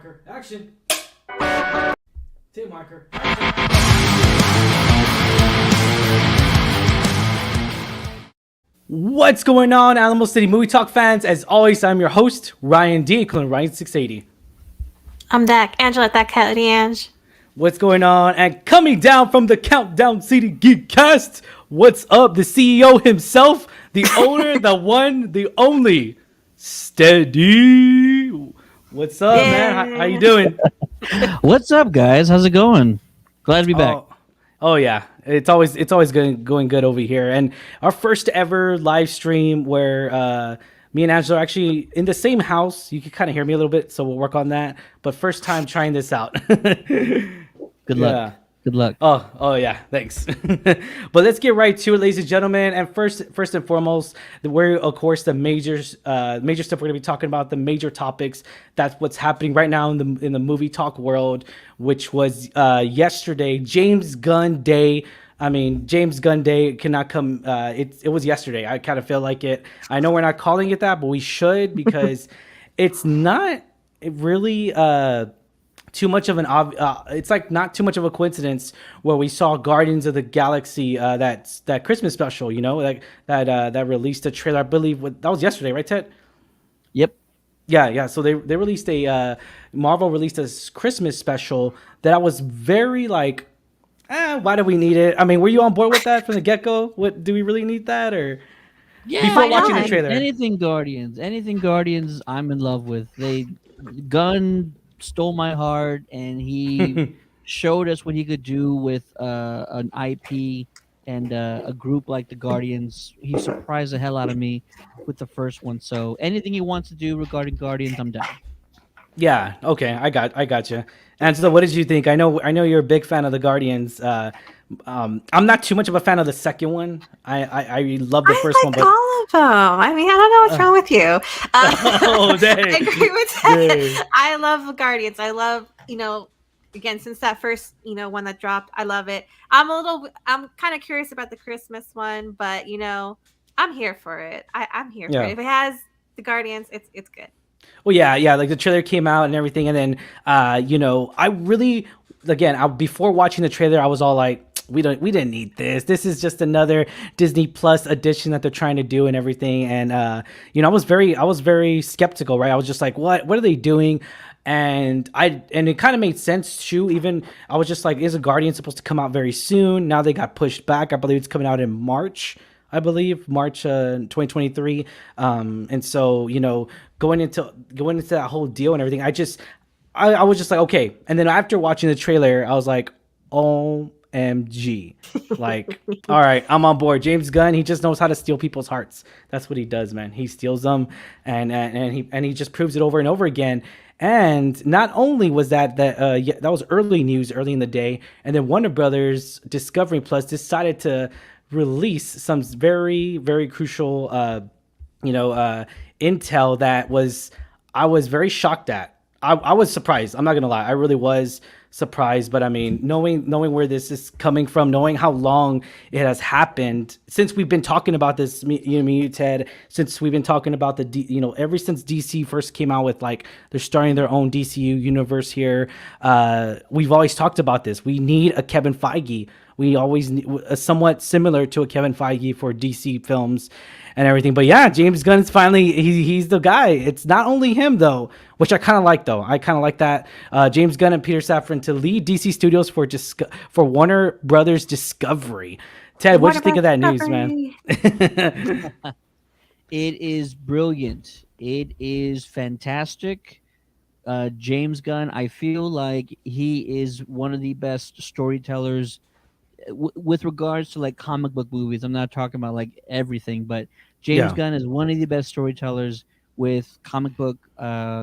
marker, action. Tape marker. What's going on, Alamo City Movie Talk fans? As always, I'm your host, Ryan D. Calling Ryan 680. I'm Dak, Angela, that cat, Ange. What's going on? And coming down from the Countdown City Geekcast, what's up? The CEO himself, the owner, the one, the only, Steady. What's up, man? How you doing? What's up, guys? How's it going? Glad to be back. Oh yeah, it's always going good over here. And our first ever live stream where me and Angela are actually in the same house. You can kind of hear me a little bit, so we'll work on that. But first time trying this out. Good luck. Yeah. Good luck. Oh yeah, thanks. But let's get right to it, ladies and gentlemen. And first and foremost, we're of course the major stuff we're gonna be talking about, the major topics. That's what's happening right now in the movie talk world, which was yesterday, James Gunn Day. I mean, James Gunn Day cannot come. It was yesterday. I kind of feel like it. I know we're not calling it that, but we should, because it's not really too much of an it's like not too much of a coincidence where we saw Guardians of the Galaxy that Christmas special, you know, like that released a trailer. I believe that was yesterday, right, Ted? Yep. Yeah. So they released Marvel released a Christmas special that I was very like, why do we need it? I mean, were you on board with that from the get-go? What, do we really need that? Or before watching the trailer? Anything Guardians, I'm in love with. Gunn stole my heart, and he showed us what he could do with an IP and a group like the Guardians. He surprised the hell out of me with the first one. So anything he wants to do regarding Guardians, I'm down. Yeah. Okay. I got you. And so, what did you think? I know you're a big fan of the Guardians. I'm not too much of a fan of the second one. I love the first one, but all of them. I mean, I don't know what's wrong with you. Dang. I agree with that. I love the Guardians. I love, again, since that first, one that dropped, I love it. I'm kind of curious about the Christmas one, but I'm here for it. I'm here for it. If it has the Guardians, it's good. Well, yeah, like the trailer came out and everything, and then I really, again, before watching the trailer, I was all like, we didn't need this. This is just another Disney Plus edition that they're trying to do and everything. And I was very skeptical, right? I was just like, what are they doing? And it kind of made sense too. Even I was just like, is a Guardian supposed to come out very soon? Now they got pushed back. I believe it's coming out in March. March 2023. And so, going into that whole deal and everything, I was just like, okay. And then after watching the trailer, I was like, OMG. Like, all right, I'm on board. James Gunn, he just knows how to steal people's hearts. That's what he does, man. He steals them, and he just proves it over and over again. And not only was that was early news, early in the day, and then Warner Brothers Discovery Plus decided to release some very, very crucial intel that I was very shocked at. I was surprised. I'm not gonna lie, I really was surprised. But I mean, knowing where this is coming from, knowing how long it has happened since we've been talking about this, me, Ted, since we've been talking about ever since DC first came out with, like, they're starting their own DCU universe here. We've always talked about this. We need a Kevin Feige. We always need somewhat similar to a Kevin Feige for DC films and everything. But yeah, James Gunn's finally, he's the guy. It's not only him, though, which I kind of like, though. I kind of like that. James Gunn and Peter Safran to lead DC Studios for Warner Brothers Discovery. Ted, what do you think of that news, man? It is brilliant. It is fantastic. James Gunn, I feel like he is one of the best storytellers with regards to, like, comic book movies. I'm not talking about like everything, but James Gunn is one of the best storytellers with comic book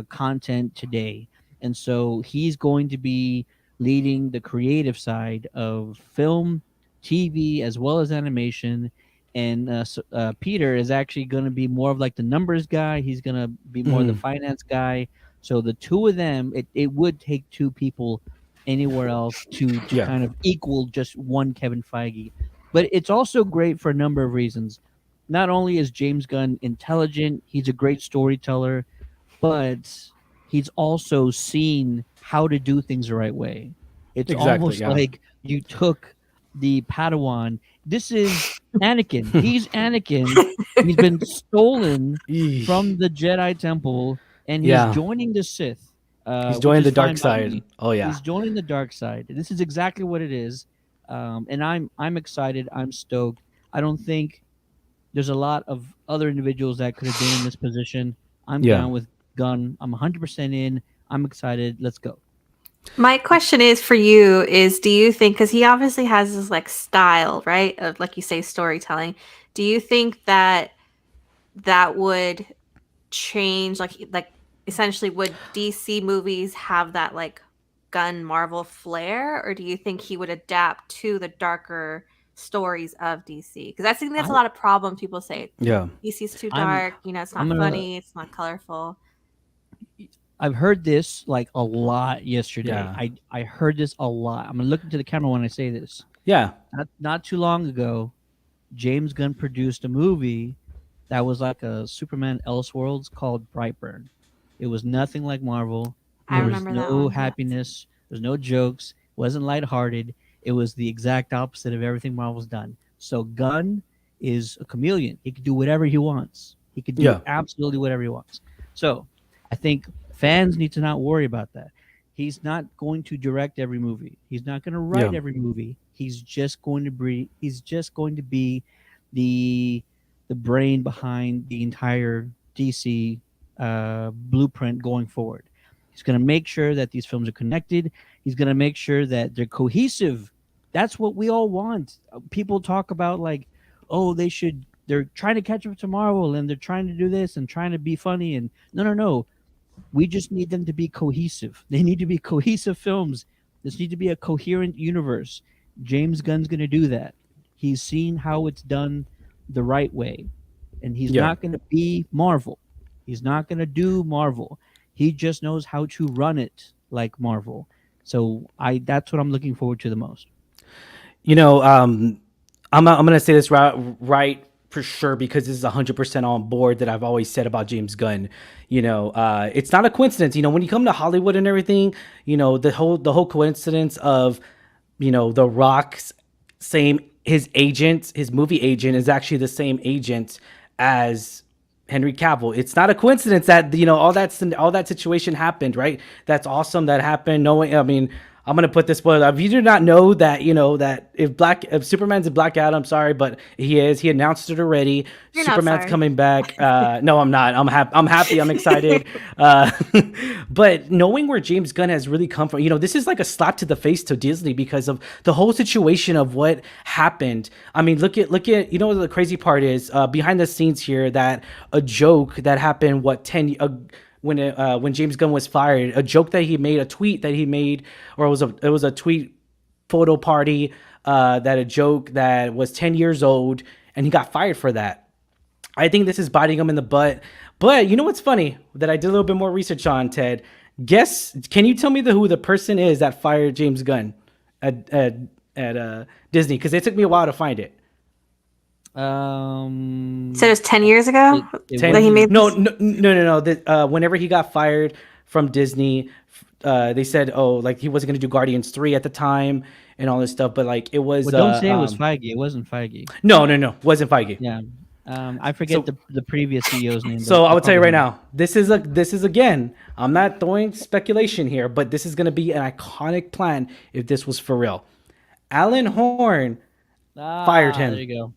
content today. And so he's going to be leading the creative side of film, TV, as well as animation. And Peter is actually going to be more of like the numbers guy. He's going to be more the finance guy. So the two of them, it would take two people anywhere else to kind of equal just one Kevin Feige. But it's also great for a number of reasons. Not only is James Gunn intelligent, he's a great storyteller, but he's also seen how to do things the right way. It's Exactly. almost Yeah. like you took the Padawan. This is Anakin. He's Anakin. He's been stolen Eesh. from the Jedi Temple, and he's Yeah. joining the Sith, He's which joining is the dark fine by side. me. Oh yeah. He's joining the dark side. This is exactly what it is, and I'm excited. I'm stoked. I don't think there's a lot of other individuals that could have been in this position. I'm Yeah. down with Gunn. I'm 100% in. I'm excited. Let's go. My question is for you is do you think because he obviously has this like style, right? Of like you say storytelling. Do you think that that would change like essentially would DC movies have that like gun Marvel flair or do you think he would adapt to the darker stories of DC? Because I think that's a I lot of problems people say Yeah. DC's too I'm dark, it's I'm not gonna funny, it's not colorful. I've heard this like a lot yesterday. Yeah. I heard this a lot. I'm gonna look into the camera when I say this. Yeah. Not too long ago, James Gunn produced a movie that was like a Superman Elseworlds called Brightburn. It was nothing like Marvel. I There Mm. was remember that no one. Yes. happiness. There's no jokes. Wasn't lighthearted. It was the exact opposite of everything Marvel's done. So Gunn is a chameleon. He can do whatever he wants. He can do Yeah. absolutely whatever he wants. So I think fans need to not worry about that. He's not going to direct every movie. He's not going to write Yeah. every movie. He's just going to be. He's just going to be the the brain behind the entire DC blueprint going forward. He's going to make sure that these films are connected. He's going to make sure that they're cohesive. That's what we all want. People talk about like, oh, they should. They're trying to catch up to Marvel, and they're trying to do this and trying to be funny. And no, no, no. We just need them to be cohesive. They need to be cohesive films. This needs to be a coherent universe. James Gunn's going to do that. He's seen how it's done the right way, and he's Yeah. not going to be Marvel. He's not going to do Marvel. He just knows how to run it like Marvel. So that's what I'm looking forward to the most. You know, I'm gonna say this right for sure because this is 100% on board that I've always said about James Gunn. You know, it's not a coincidence. You know, when you come to Hollywood and everything, you know the whole coincidence of, you know, The Rock's same his movie agent is actually the same agent as Henry Cavill. It's not a coincidence that, you know, all that situation happened, right? That's awesome that happened. Knowing, I mean, I'm gonna put this spoiler. If you do not know that, you know that if Superman's a Black Adam, sorry, but he is. He announced it already. You're not Superman's sorry. coming back. No, I'm not. I'm happy. I'm happy. I'm excited. But knowing where James Gunn has really come from, you know, this is like a slap to the face to Disney because of the whole situation of what happened. I mean, look at. You know what the crazy part is behind the scenes here, that a joke that happened when James Gunn was fired, a joke that he made, a tweet that he made, or it was a tweet photo party, that a joke that was 10 years old, and he got fired for that. I think this is biting him in the butt. But you know what's funny that I did a little bit more research on, Ted? Can you tell me who the person is that fired James Gunn at Disney? Because it took me a while to find it. So it was 10 years ago that he made No. Whenever he got fired from Disney, they said, oh, like he wasn't going to do Guardians 3 at the time and all this stuff. But like it was. Well, don't say it was Feige. It wasn't Feige. No, wasn't Feige. Yeah. I forget the previous CEO's name. So I will tell you right now, this is again, I'm not throwing speculation here, but this is going to be an iconic plan if this was for real. Alan Horn fired him. There you go.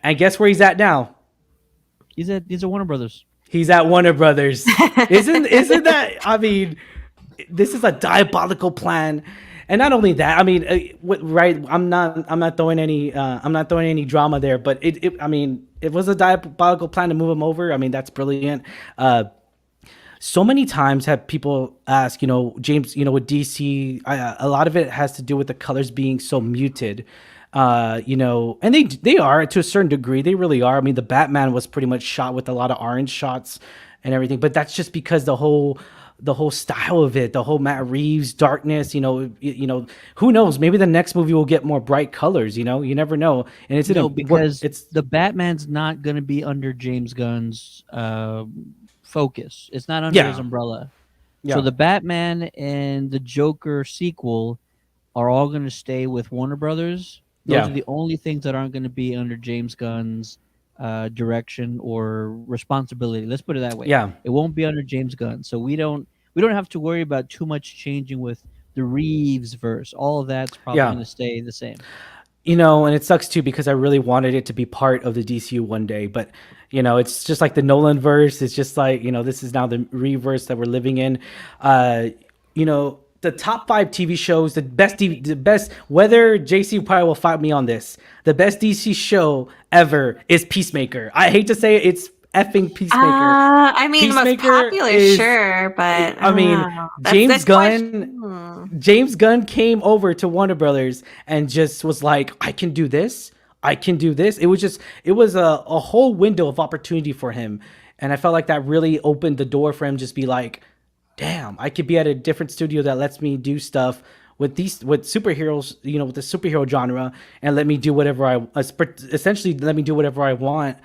And guess where he's at now? He's at Warner Brothers. He's at Warner Brothers. Isn't that? I mean, this is a diabolical plan. And not only that, I mean, right? I'm not throwing any drama there, but I mean, it was a diabolical plan to move him over. I mean, that's brilliant. So many times have people ask, you know, James, you know, with DC, a lot of it has to do with the colors being so muted. You know, and they are to a certain degree. They really are. I mean, the Batman was pretty much shot with a lot of orange shots and everything, but that's just because the whole style of it, the whole Matt Reeves darkness, you know, who knows? Maybe the next movie will get more bright colors. You know, you never know. And because the Batman's not going to be under James Gunn's focus. It's not under his umbrella. So Yeah. the Batman and the Joker sequel are all going to stay with Warner Brothers. Those Yeah. are the only things that aren't going to be under James Gunn's direction or responsibility. Let's put it that way. Yeah. It won't be under James Gunn. So we don't have to worry about too much changing with the Reeves verse. All of that's probably Yeah. going to stay the same. And it sucks too because I really wanted it to be part of the DCU one day, but it's just like the Nolan verse. It's just like this is now the reverse that we're living in. The top 5 TV shows, the best. Whether JC probably will fight me on this, the best DC show ever is Peacemaker. I hate to say it, it's effing Peacemaker. I mean, the most Peacemaker popular, is, sure, but I mean, James that's Gunn. question. James Gunn came over to Warner Brothers and just was like, I can do this. I can do this. It was a whole window of opportunity for him. And I felt like that really opened the door for him just be like, damn, I could be at a different studio that lets me do stuff with superheroes, with the superhero genre, and let me do whatever essentially let me do whatever I want.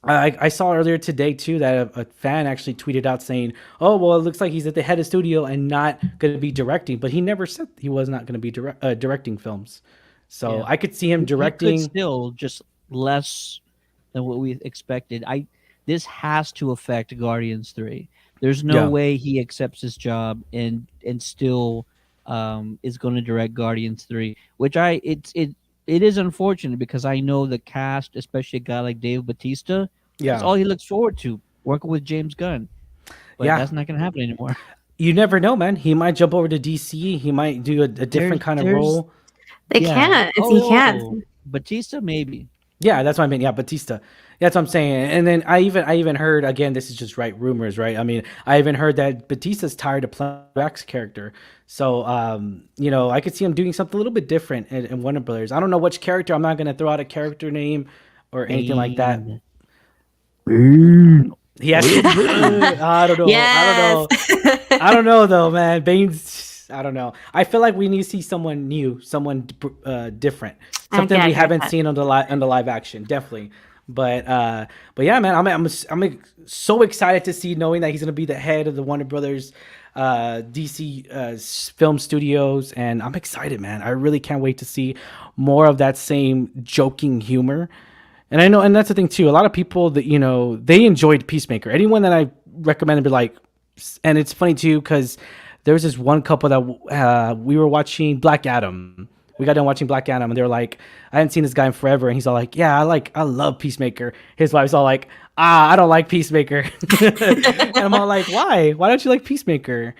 I saw earlier today too that a fan actually tweeted out saying, "Oh, well, it looks like he's at the head of studio and not going to be directing." But he never said he was not going to be directing films. So Yeah. I could see him He could directing. still just less than what we expected. This has to affect Guardians 3. There's no Yeah, way he accepts his job and still is going to direct Guardians 3, which it is unfortunate because I know the cast, especially a guy like Dave Bautista, that's yeah, all he looks forward to, working with James Gunn. But yeah. that's not going to happen anymore. You never know, man. He might jump over to DC. He might do a different kind of There's role. They yeah. can't. It's, you can't. Oh, Batista maybe. Yeah, that's what I mean. Yeah, Batista. That's what I'm saying. And then I even heard, again, this is just right rumors, right? I mean, I even heard that Batista's tired of playing Rex character. So I could see him doing something a little bit different in Warner Brothers. I don't know which character. I'm not gonna throw out a character name or anything like that. Bane. He has to. I don't know. Yes. I don't know though, man. Bane's. I don't know. I feel like we need to see someone new, someone different, something we haven't seen on the live action, definitely. But yeah, man, I'm so excited to see knowing that he's gonna be the head of the Warner Brothers DC film studios, and I'm excited, man. I really can't wait to see more of that same joking humor. And I know, and that's the thing too. A lot of people that they enjoyed Peacemaker. Anyone that I recommended, be like, and it's funny too because there was this one couple that we were watching Black Adam. We got done watching Black Adam, and they were like, "I hadn't seen this guy in forever," and he's all like, "Yeah, I love Peacemaker." His wife's all like, I don't like Peacemaker," and I'm all like, "Why? Why don't you like Peacemaker?"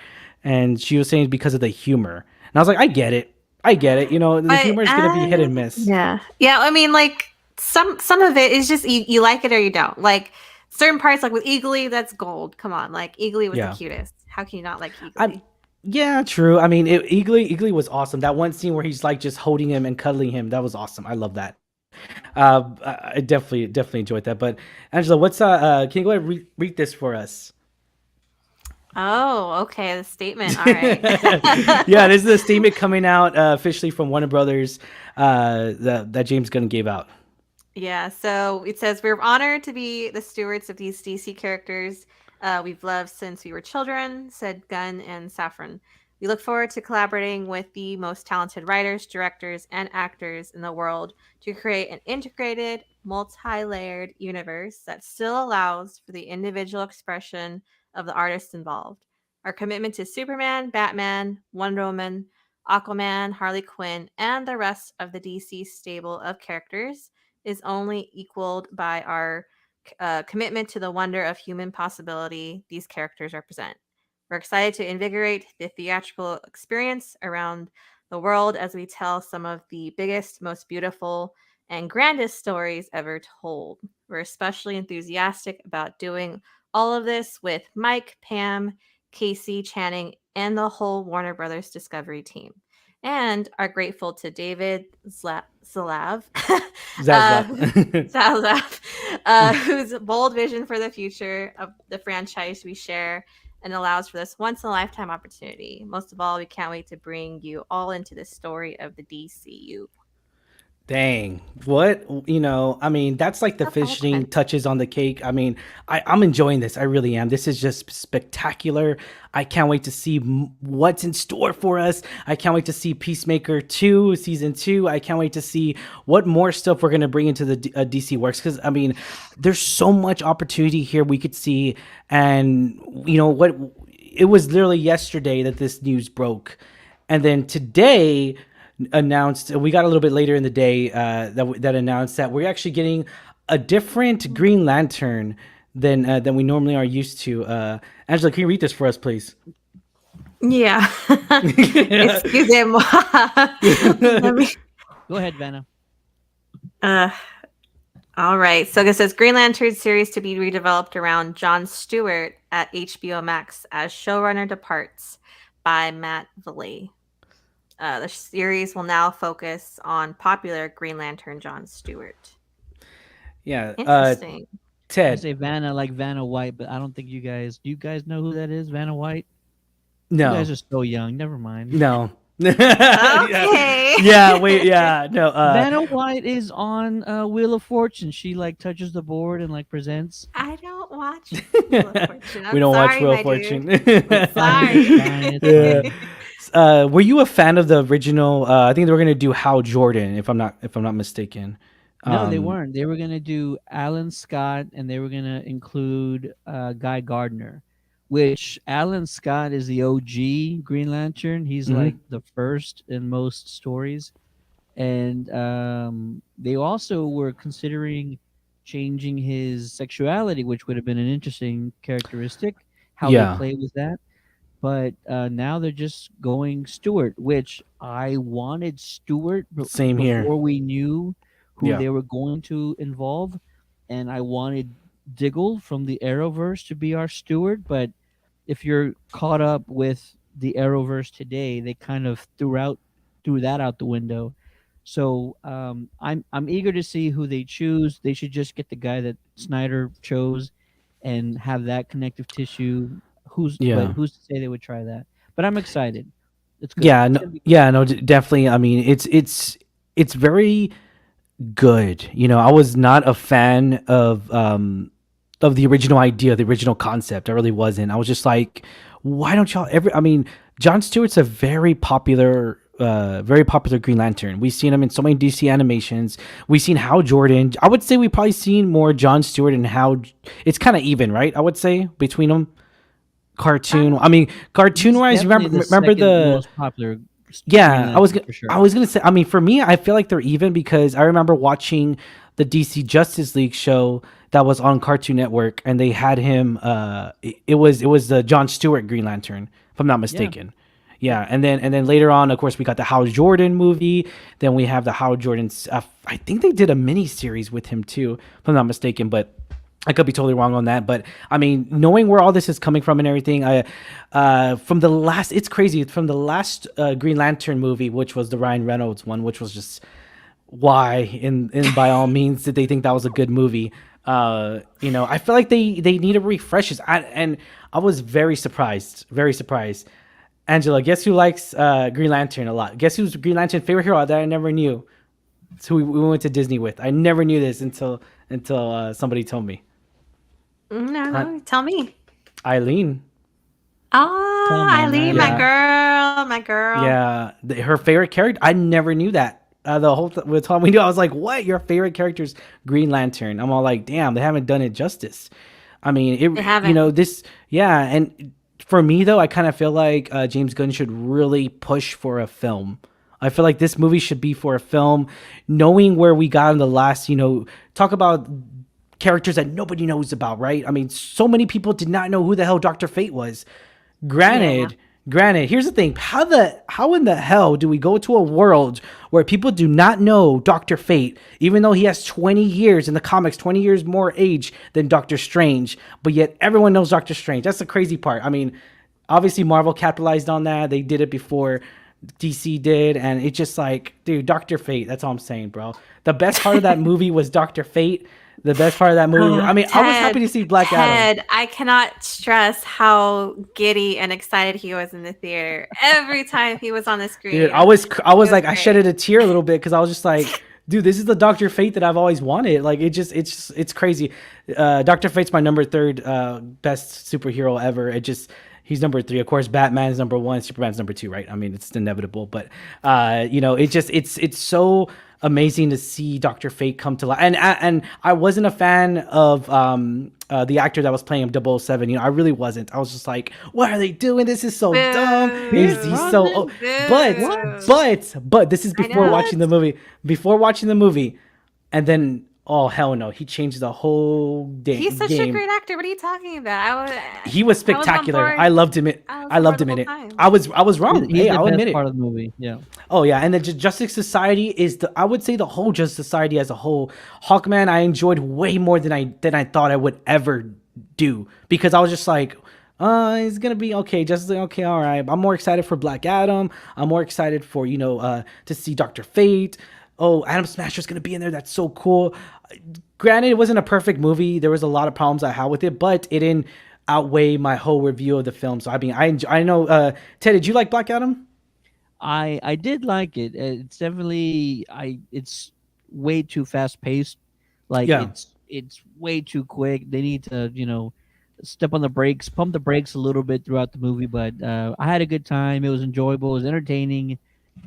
And she was saying because of the humor, and I was like, "I get it. I get it. The humor is gonna be hit and miss." Yeah. Yeah. I mean, like some of it is just you like it or you don't. Like certain parts, like with Eagly, that's gold. Come on, like Eagly was the cutest. How can you not like Eagly? Yeah, true. I mean, Eagly was awesome. That one scene where he's like just holding him and cuddling him, that was awesome. I love that. I definitely enjoyed that. But Angela, what's can you go ahead and read this for us? Oh, okay. The statement. All right. Yeah, this is a statement coming out officially from Warner Brothers that James Gunn gave out. Yeah, so it says we're honored to be the stewards of these DC characters we've loved since we were children, said Gunn and Safran. We look forward to collaborating with the most talented writers, directors, and actors in the world to create an integrated, multi-layered universe that still allows for the individual expression of the artists involved. Our commitment to Superman, Batman, Wonder Woman, Aquaman, Harley Quinn, and the rest of the DC stable of characters is only equaled by our commitment to the wonder of human possibility these characters represent. We're excited to invigorate the theatrical experience around the world as we tell some of the biggest, most beautiful, and grandest stories ever told. We're especially enthusiastic about doing all of this with Mike, Pam, Casey, Channing, and the whole Warner Brothers Discovery team. And are grateful to David Zalav, Zaslav. Zaslav, whose bold vision for the future of the franchise we share and allows for this once in a lifetime opportunity. Most of all, we can't wait to bring you all into the story of the DCU. Dang. What? I mean, that's like the Okay, that's finishing fine. touches on the cake. I mean, I'm enjoying this. I really am. This is just spectacular. I can't wait to see what's in store for us. I can't wait to see Peacemaker 2, Season 2. I can't wait to see what more stuff we're going to bring into the DC Works. Because, I mean, there's so much opportunity here we could see. And, what? It was literally yesterday that this news broke. And then today announced, we got a little bit later in the day that announced that we're actually getting a different Green Lantern than we normally are used to. Angela, can you read this for us, please? Yeah. Excusez-moi. Let me. Go ahead, Vanna. All right. So this says Green Lantern series to be redeveloped around Jon Stewart at HBO Max as showrunner departs by Matt Valley. The series will now focus on popular Green Lantern Jon Stewart. Yeah. Interesting. I Ted. say Vanna like Vanna White, but I don't think you guys. Do you guys know who that is? Vanna White? No. You guys are so young. Never mind. No. Okay. Yeah. Wait. Yeah. No. Vanna White is on Wheel of Fortune. She like touches the board and like presents. I don't watch Wheel of Fortune. We don't watch sorry, Wheel my of Fortune. dude. Sorry. It's fine. Were you a fan of the original? I think they were gonna do Hal Jordan, if I'm not mistaken. No, they weren't. They were gonna do Alan Scott, and they were gonna include Guy Gardner, which Alan Scott is the OG Green Lantern. He's like the first in most stories, and they also were considering changing his sexuality, which would have been an interesting characteristic. How Yeah. they play with that. But now they're just going Stewart, which I wanted Stewart Same here. before we knew who Yeah. they were going to involve, and I wanted Diggle from the Arrowverse to be our Stewart. But if you're caught up with the Arrowverse today, they kind of threw that out the window. So I'm eager to see who they choose. They should just get the guy that Snyder chose, and have that connective tissue. Yeah. Who's to say they would try that? But I'm excited. It's good. Yeah. It's No. gonna be Yeah. No. Definitely. I mean, it's very good. I was not a fan of the original idea, the original concept. I really wasn't. I was just like, why don't y'all ever? I mean, Jon Stewart's a very popular Green Lantern. We've seen him in so many DC animations. We've seen Hal Jordan. I would say we probably seen more Jon Stewart and Hal. It's kind of even, right? I would say between them. Cartoon. I mean, cartoon wise, remember second the most popular. yeah. Green I was Lantern for sure. I was gonna say. I mean, for me, I feel like they're even because I remember watching the DC Justice League show that was on Cartoon Network, and they had him. It was the Jon Stewart Green Lantern, if I'm not mistaken. Yeah, and then later on, of course, we got the Hal Jordan movie. Then we have the Hal Jordan. I think they did a mini series with him too, if I'm not mistaken, but I could be totally wrong on that. But I mean, knowing where all this is coming from and everything, it's crazy. From the last Green Lantern movie, which was the Ryan Reynolds one, which was just why, and by all means, did they think that was a good movie? I feel like they need a refresh. And I was very surprised. Angela, guess who likes Green Lantern a lot? Guess who's Green Lantern's favorite hero that I never knew? It's who we went to Disney with. I never knew this until somebody told me. No, tell me. Eileen. Oh, Come on, Eileen, man. my girl. Yeah, her favorite character. I never knew that. The whole time we knew, I was like, "What? Your favorite character's Green Lantern?" I'm all like, "Damn, they haven't done it justice." I mean, They haven't. this. Yeah, and for me though, I kind of feel like James Gunn should really push for a film. I feel like this movie should be for a film, knowing where we got in the last. Talk about characters that nobody knows about, right? I mean, so many people did not know who the hell Dr. Fate was. Granted, here's the thing. How in the hell do we go to a world where people do not know Dr. Fate, even though he has 20 years in the comics, 20 years more age than Doctor Strange, but yet everyone knows Doctor Strange? That's the crazy part. I mean, obviously Marvel capitalized on that. They did it before DC did, and it's just like, dude, Dr. Fate, that's all I'm saying, bro. The best part of that movie was Dr. Fate. The best part of that movie, I mean, I was happy to see Black Adam. I cannot stress how giddy and excited he was in the theater every time he was on the screen. Dude, I was like, I great. shedded a tear a little bit because I was just like, dude, this is the Doctor Fate that I've always wanted. Like it's crazy. Doctor Fate's my number third best superhero ever. He's number three. Of course, Batman is number one. Superman's number two, right? I mean, it's inevitable. But it's so amazing to see Doctor Fate come to life. And I wasn't a fan of the actor that was playing him, 007. I really wasn't. I was just like, what are they doing? This is so dumb. He's so old. But this is before watching the movie. Before watching the movie, and then oh hell no, he changed the whole game. He's such a great actor. What are you talking about? He was spectacular. I loved him. I loved him in it. I was wrong. He's I'll admit it. Part of the movie. Yeah. Oh yeah, and the Justice Society is I would say the whole Justice Society as a whole. Hawkman, I enjoyed way more than I thought I would ever do, because I was just like, he's gonna be okay. Just okay, all right. I'm more excited for Black Adam. I'm more excited for to see Doctor Fate. Oh, Adam Smasher's gonna be in there. That's so cool. Granted, it wasn't a perfect movie. There was a lot of problems I had with it, but it didn't outweigh my whole review of the film. So I mean, I know. Ted, did you like Black Adam? I did like it. It's definitely it's way too fast paced. Like it's way too quick. They need to step on the brakes, pump the brakes a little bit throughout the movie. But I had a good time. It was enjoyable. It was entertaining.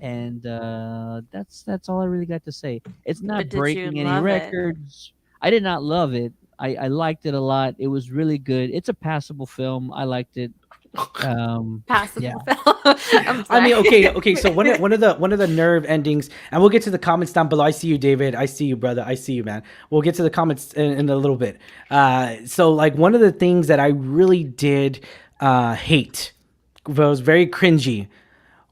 And that's all I really got to say. It's not breaking any records. I did not love it. I liked it a lot. It was really good. It's a passable film. I liked it. Passable film. I mean, okay. So one of the nerve endings, and we'll get to the comments down below. I see you, David. I see you, brother. I see you, man. We'll get to the comments in a little bit. So like one of the things that I really did hate, was very cringy,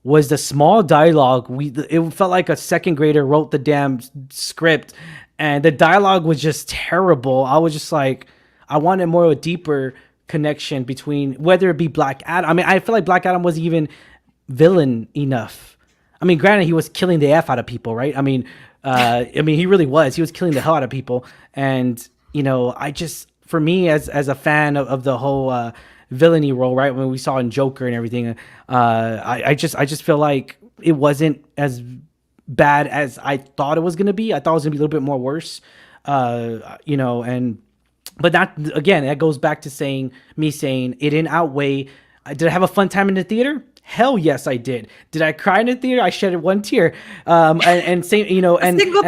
was the small dialogue. It felt like a second grader wrote the damn script, and the dialogue was just terrible. I was just like, I wanted more of a deeper connection between, whether it be Black Adam. I mean, I feel like Black Adam wasn't even villain enough. I mean, granted, he was killing the F out of people, right? I mean, he really was. He was killing the hell out of people, and for me as a fan of the whole villainy role, right, when we saw in Joker and everything, I just feel like it wasn't as bad as I thought it was gonna be. I thought it was gonna be a little bit more worse, but that, again, that goes back to me saying it didn't outweigh. Did I have a fun time in the theater? Hell yes, I did. Did I cry in the theater? I shedded one tear. And single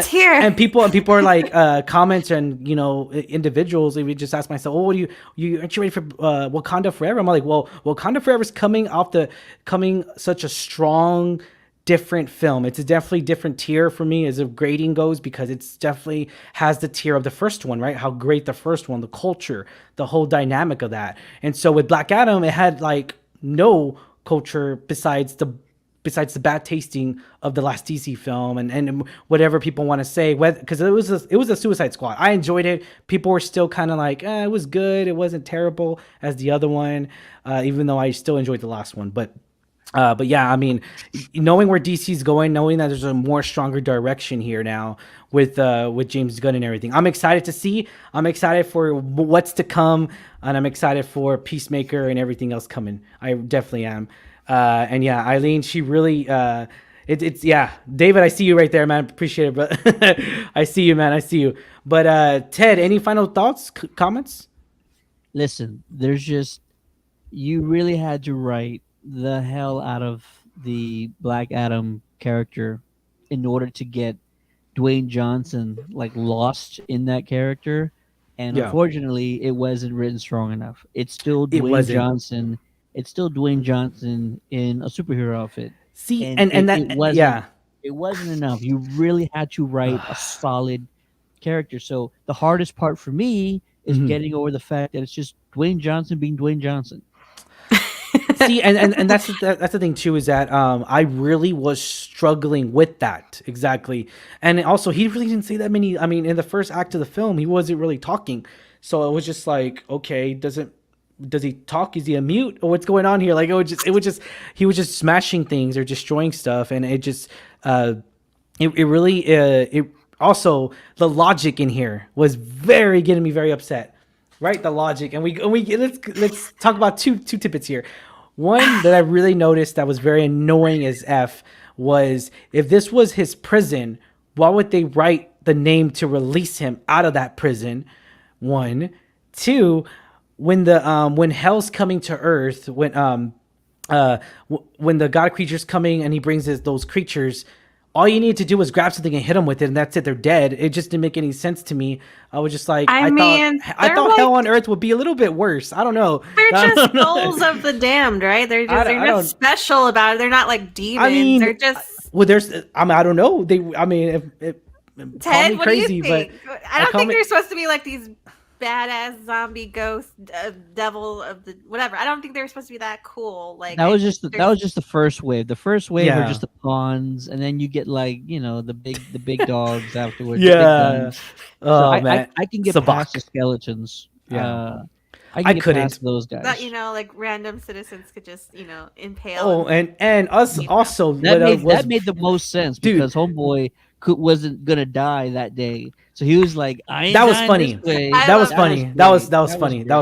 tear. And people are like comments and individuals. We just ask myself, oh, aren't you ready for Wakanda Forever? I'm like, well, Wakanda Forever is coming such a strong, different film. It's a definitely different tier for me as a grading goes, because it's definitely has the tier of the first one, right? How great the first one, the culture, the whole dynamic of that. And so with Black Adam, it had like no culture besides the bad tasting of the last DC film and whatever people want to say, because it was a Suicide Squad. I enjoyed it. People were still kind of like, it was good. It wasn't terrible as the other one, even though I still enjoyed the last one. But yeah, I mean, knowing where DC's going, knowing that there's a more stronger direction here now with James Gunn and everything, I'm excited to see. I'm excited for what's to come, and I'm excited for Peacemaker and everything else coming. I definitely am. And yeah, Eileen, she really, yeah. David, I see you right there, man. Appreciate it, but I see you, man. I see you. But Ted, any final thoughts, comments? Listen, you really had to write the hell out of the Black Adam character in order to get Dwayne Johnson like lost in that character, and unfortunately it wasn't written strong enough. It's still Dwayne Johnson. It's still Dwayne Johnson in a superhero outfit. See, it wasn't enough. You really had to write a solid character. So the hardest part for me is getting over the fact that it's just Dwayne Johnson being Dwayne Johnson. See, and that's the thing too, is that I really was struggling with that exactly, and also he really didn't say that many. I mean, in the first act of the film, he wasn't really talking, so it was just like, okay, does he talk? Is he a mute, or what's going on here? Like he was just smashing things or destroying stuff, and it just it also, the logic in here was getting me very upset. Right, the logic, and we let's talk about two tidbits here. One that I really noticed that was very annoying as F was, if this was his prison, why would they write the name to release him out of that prison? One, two, when hell's coming to Earth, when the god creature's coming and he brings those creatures, all you need to do is grab something and hit them with it, and that's it. They're dead. It just didn't make any sense to me. I was just like, I thought Hell on Earth would be a little bit worse. I don't know. They're just souls of the damned, right? They're not special about it. They're not like demons. I mean, they're just. Well, I don't know. If Ted, what crazy, do you think? But I don't think they're supposed to be like these badass zombie ghost devil of the whatever. I don't think they were supposed to be that cool. Like that was just the first wave. The first wave were just the pawns, and then you get like the big dogs afterwards. Yeah. Oh man, I can get past the skeletons. Yeah. I couldn't past those guys. That like random citizens could just impale. Oh, and us also that made the most sense because Homeboy wasn't gonna die that day, so he was like, That was funny. That was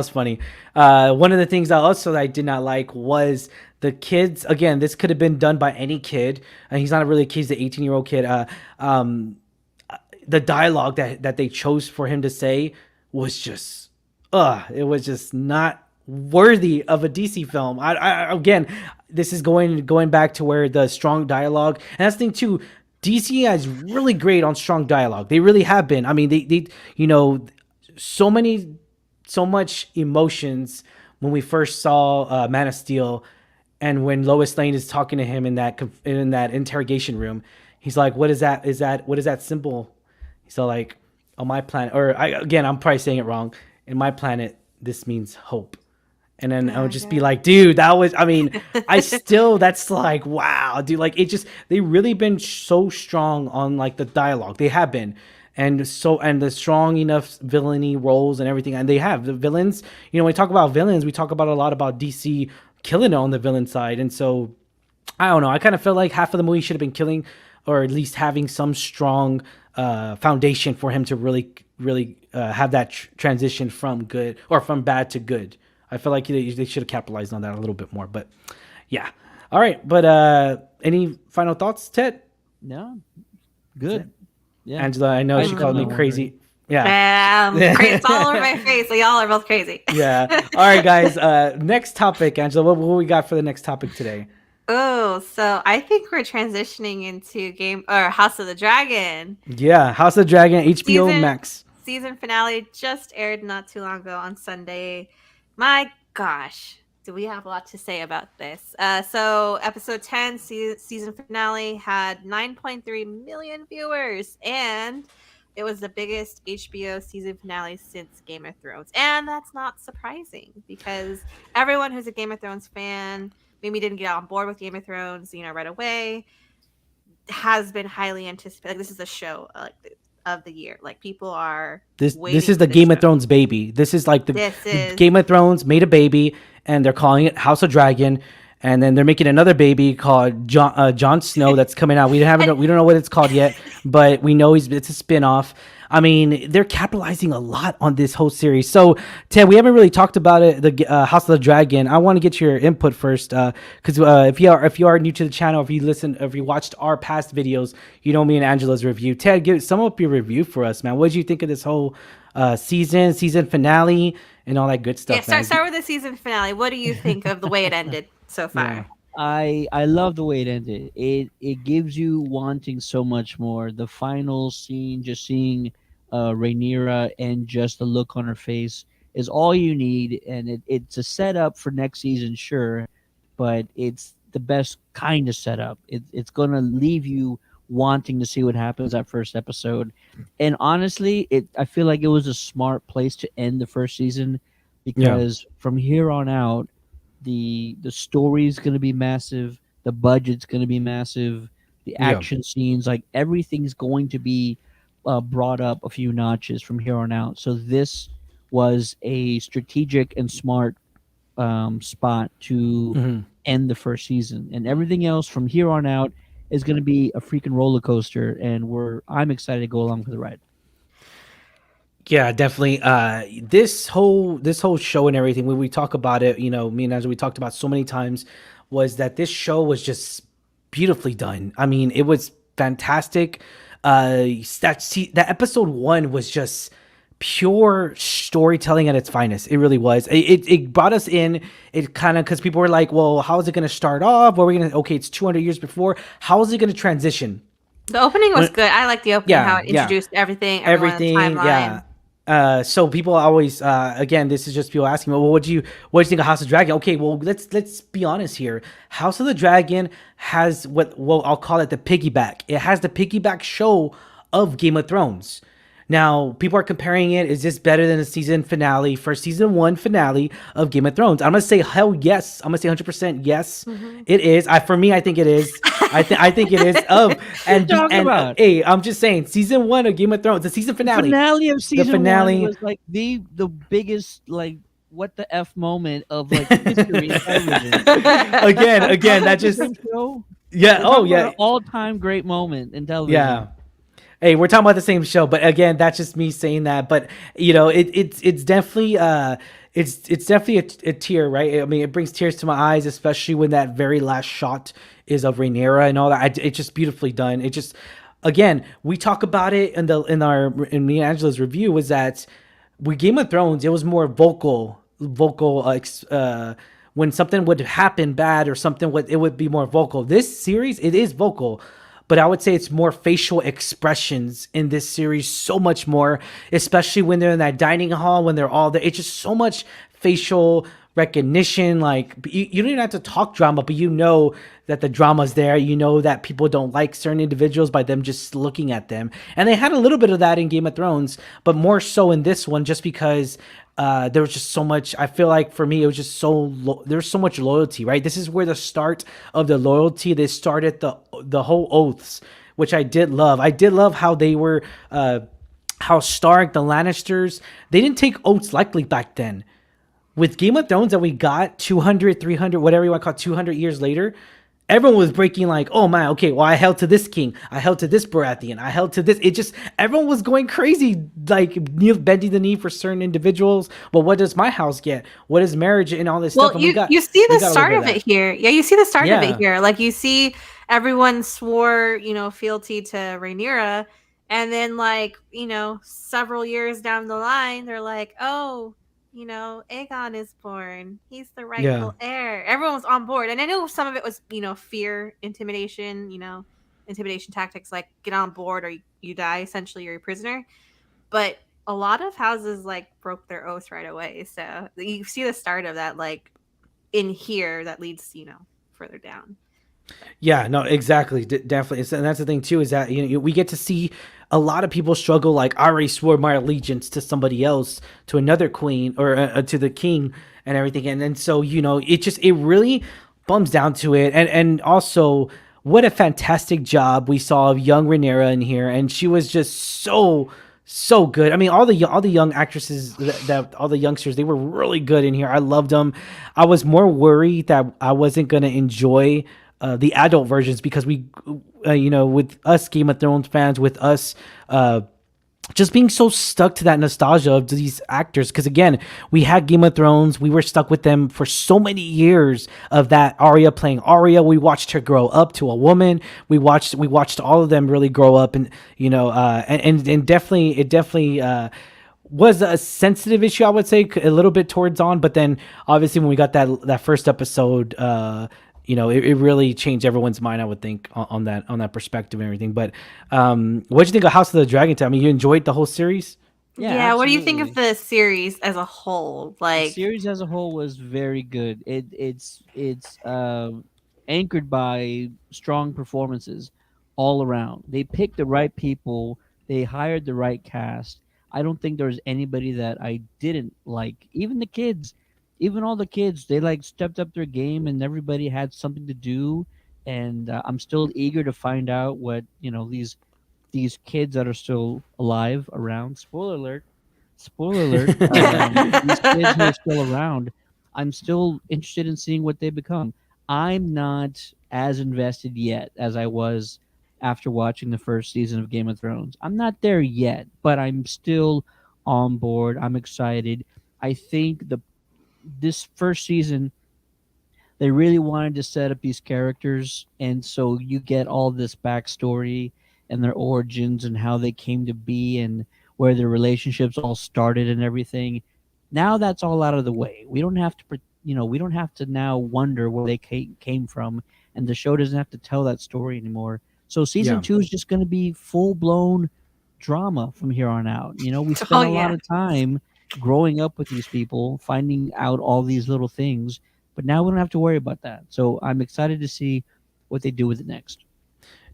funny. One of the things that I did not like was the kids. Again, this could have been done by any kid, and he's not really a kid; he's an 18-year-old kid. The dialogue that they chose for him to say was just, it was just not worthy of a DC film. Again, this is going back to where the strong dialogue, and that's the thing too. DC is really great on strong dialogue. They really have been. I mean, they so much emotions when we first saw Man of Steel, and when Lois Lane is talking to him in that interrogation room, he's like, "What is that? What is that symbol?" He's all like, "On my planet," I'm probably saying it wrong. "In my planet, this means hope." And then I would just be like, dude, that's like, wow, dude. Like, they really been so strong on like the dialogue. They have been. And the strong enough villainy roles and everything. And they have the villains, when we talk about villains, we talk about a lot about DC killing it on the villain side. And so I don't know. I kind of feel like half of the movie should have been killing, or at least having some strong foundation for him to really, really have that transition from good or from bad to good. I feel like they should have capitalized on that a little bit more, but yeah. All right, but any final thoughts, Ted? No, good. Yeah, Angela, I know she called me crazy. Yeah, it's all over my face. So y'all are both crazy. Yeah. All right, guys. Next topic, Angela. What we got for the next topic today? Oh, so I think we're transitioning into House of the Dragon. Yeah, House of the Dragon, HBO Max. Season finale just aired not too long ago on Sunday. My gosh, do we have a lot to say about this? So episode 10, season finale, had 9.3 million viewers, and it was the biggest HBO season finale since Game of Thrones. And that's not surprising because everyone who's a Game of Thrones fan, maybe didn't get on board with Game of Thrones, right away, has been highly anticipated. Like, this is a show of the year. Like, people are this is the Game of Thrones baby. This is like the Game of Thrones made a baby, and they're calling it House of Dragon, and then they're making another baby called Jon Snow that's coming out. We don't know what it's called yet, but we know it's a spinoff. I mean, they're capitalizing a lot on this whole series. So, Ted, we haven't really talked about it, the House of the Dragon. I want to get your input first, because if you are new to the channel, if you watched our past videos, you know me and Angela's review. Ted, sum up your review for us, man. What did you think of this whole season finale, and all that good stuff? Yeah, start with the season finale. What do you think of the way it ended so far? Yeah. I love the way it ended. It gives you wanting so much more. The final scene, just seeing Rhaenyra and just the look on her face is all you need, and it's a setup for next season, sure, but it's the best kind of setup. It's gonna leave you wanting to see what happens that first episode. And honestly, I feel like it was a smart place to end the first season, because from here on out, the story is going to be massive, the budget's going to be massive, the action scenes, like everything's going to be brought up a few notches from here on out. So this was a strategic and smart spot to end the first season, and everything else from here on out is going to be a freaking roller coaster, and I'm excited to go along for the ride. Yeah, definitely. This whole show and everything, when we talk about it, me and Angela, we talked about so many times, was that this show was just beautifully done. I mean, it was fantastic. that episode 1 was just pure storytelling at its finest. It really was. It brought us in. It kind of, because people were like, well, how is it going to start off? What are we going to, okay, it's 200 years before. How is it going to transition? The opening was good. I like the opening, how Yeah, it yeah. introduced everyone in the Everything, timeline. yeah. So people always, again, this is just people asking, well, what do you think of House of Dragon? Okay, well, let's be honest here. House of the Dragon has what, well, I'll call it the piggyback. It has the piggyback show of Game of Thrones. Now, people are comparing it. Is this better than the season finale, first season 1 finale of Game of Thrones? I'm gonna say hell yes. I'm gonna say 100% yes. It is. For me, I think it is. I think it is. Hey, I'm just saying, season 1 of Game of Thrones, the season finale. Finale of season finale 1 was like the biggest, like, what the f moment of like history in television. Again, that just yeah. Oh yeah, all time great moment in television. yeah. Hey, we're talking about the same show, but again, that's just me saying that. But it's definitely it's definitely a tear, right? I mean, it brings tears to my eyes, especially when that very last shot is of Rhaenyra and all that. It's just beautifully done. It just, again, we talk about it in me and Angela's review, was that with Game of Thrones, it was more vocal, when something would happen bad or something would, it would be more vocal. This series, it is vocal, but I would say it's more facial expressions in this series, so much more, especially when they're in that dining hall, when they're all there. It's just so much facial recognition. Like, you don't even have to talk drama, but you know that the drama's there. You know that people don't like certain individuals by them just looking at them. And they had a little bit of that in Game of Thrones, but more so in this one, just because there was just so much. I feel like for me, it was just there's so much loyalty, right? This is where the start of the loyalty. They started the whole oaths, which I did love. I did love how they were, how Stark, the Lannisters, they didn't take oaths lightly back then. With Game of Thrones that we got 200, 300, whatever you want to call it, 200 years later, everyone was breaking like, oh man, okay, well, I held to this king, I held to this Baratheon, I held to this. It just, everyone was going crazy, like bending the knee for certain individuals. Well, what does my house get? What is marriage and all this stuff? And you see the start of it here. Yeah, you see the start of it here. Like, you see everyone swore, fealty to Rhaenyra, and then, like, several years down the line, they're like, oh, Aegon is born. He's the rightful heir. Everyone was on board. And I know some of it was, fear, intimidation, intimidation tactics, like get on board or you die, essentially, you're a prisoner. But a lot of houses, like, broke their oath right away. So you see the start of that, like, in here that leads, further down. Yeah, no, exactly. Definitely. And that's the thing too, is that we get to see a lot of people struggle. Like, I already swore my allegiance to somebody else, to another queen, or to the king and everything. And then so, it really bums down to it. And also, what a fantastic job we saw of young Rhaenyra in here. And she was just so good. I mean, all the young actresses, that all the youngsters, they were really good in here. I loved them. I was more worried that I wasn't going to enjoy the adult versions, because we, with us Game of Thrones fans, with us just being so stuck to that nostalgia of these actors. Because again, we had Game of Thrones, we were stuck with them for so many years, of that Arya playing Arya. We watched her grow up to a woman. We watched all of them really grow up, and and definitely was a sensitive issue, I would say, a little bit towards on. But then obviously when we got that first episode, it really changed everyone's mind, I would think, on that perspective and everything. But what did you think of House of the Dragon? I mean, you enjoyed the whole series? Yeah, what do you think of the series as a whole? Like, the series as a whole was very good. It's anchored by strong performances all around. They picked the right people. They hired the right cast. I don't think there was anybody that I didn't like. Even the kids, even all the kids, they like stepped up their game, and everybody had something to do. And I'm still eager to find out what these kids that are still alive around. Spoiler alert! Spoiler alert! These kids who are still around, I'm still interested in seeing what they become. I'm not as invested yet as I was after watching the first season of Game of Thrones. I'm not there yet, but I'm still on board. I'm excited. I think this first season, they really wanted to set up these characters, and so you get all this backstory, and their origins and how they came to be and where their relationships all started and everything. Now that's all out of the way. We don't have to, we don't have to now wonder where they came from, and the show doesn't have to tell that story anymore. So season Yeah. 2 is just going to be full blown drama from here on out. We spent Oh, a lot yeah. of time growing up with these people, finding out all these little things, but now we don't have to worry about that. So I'm excited to see what they do with it next.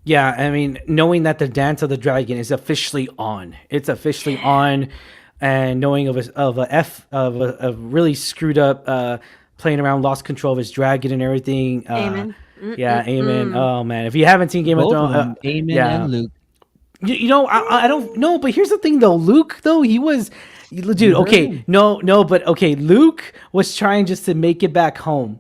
Yeah, I mean, knowing that the Dance of the Dragon is officially on, it's officially on, and knowing of a really screwed up playing around, lost control of his dragon and everything. Amen. Yeah, amen. Mm-mm-mm. Oh man, if you haven't seen Game of Both of Thrones, them, Aemon yeah, and Luke. I don't know, but here's the thing though, Luke though he was, dude. You heard Okay, him. no, but okay, Luke was trying just to make it back home.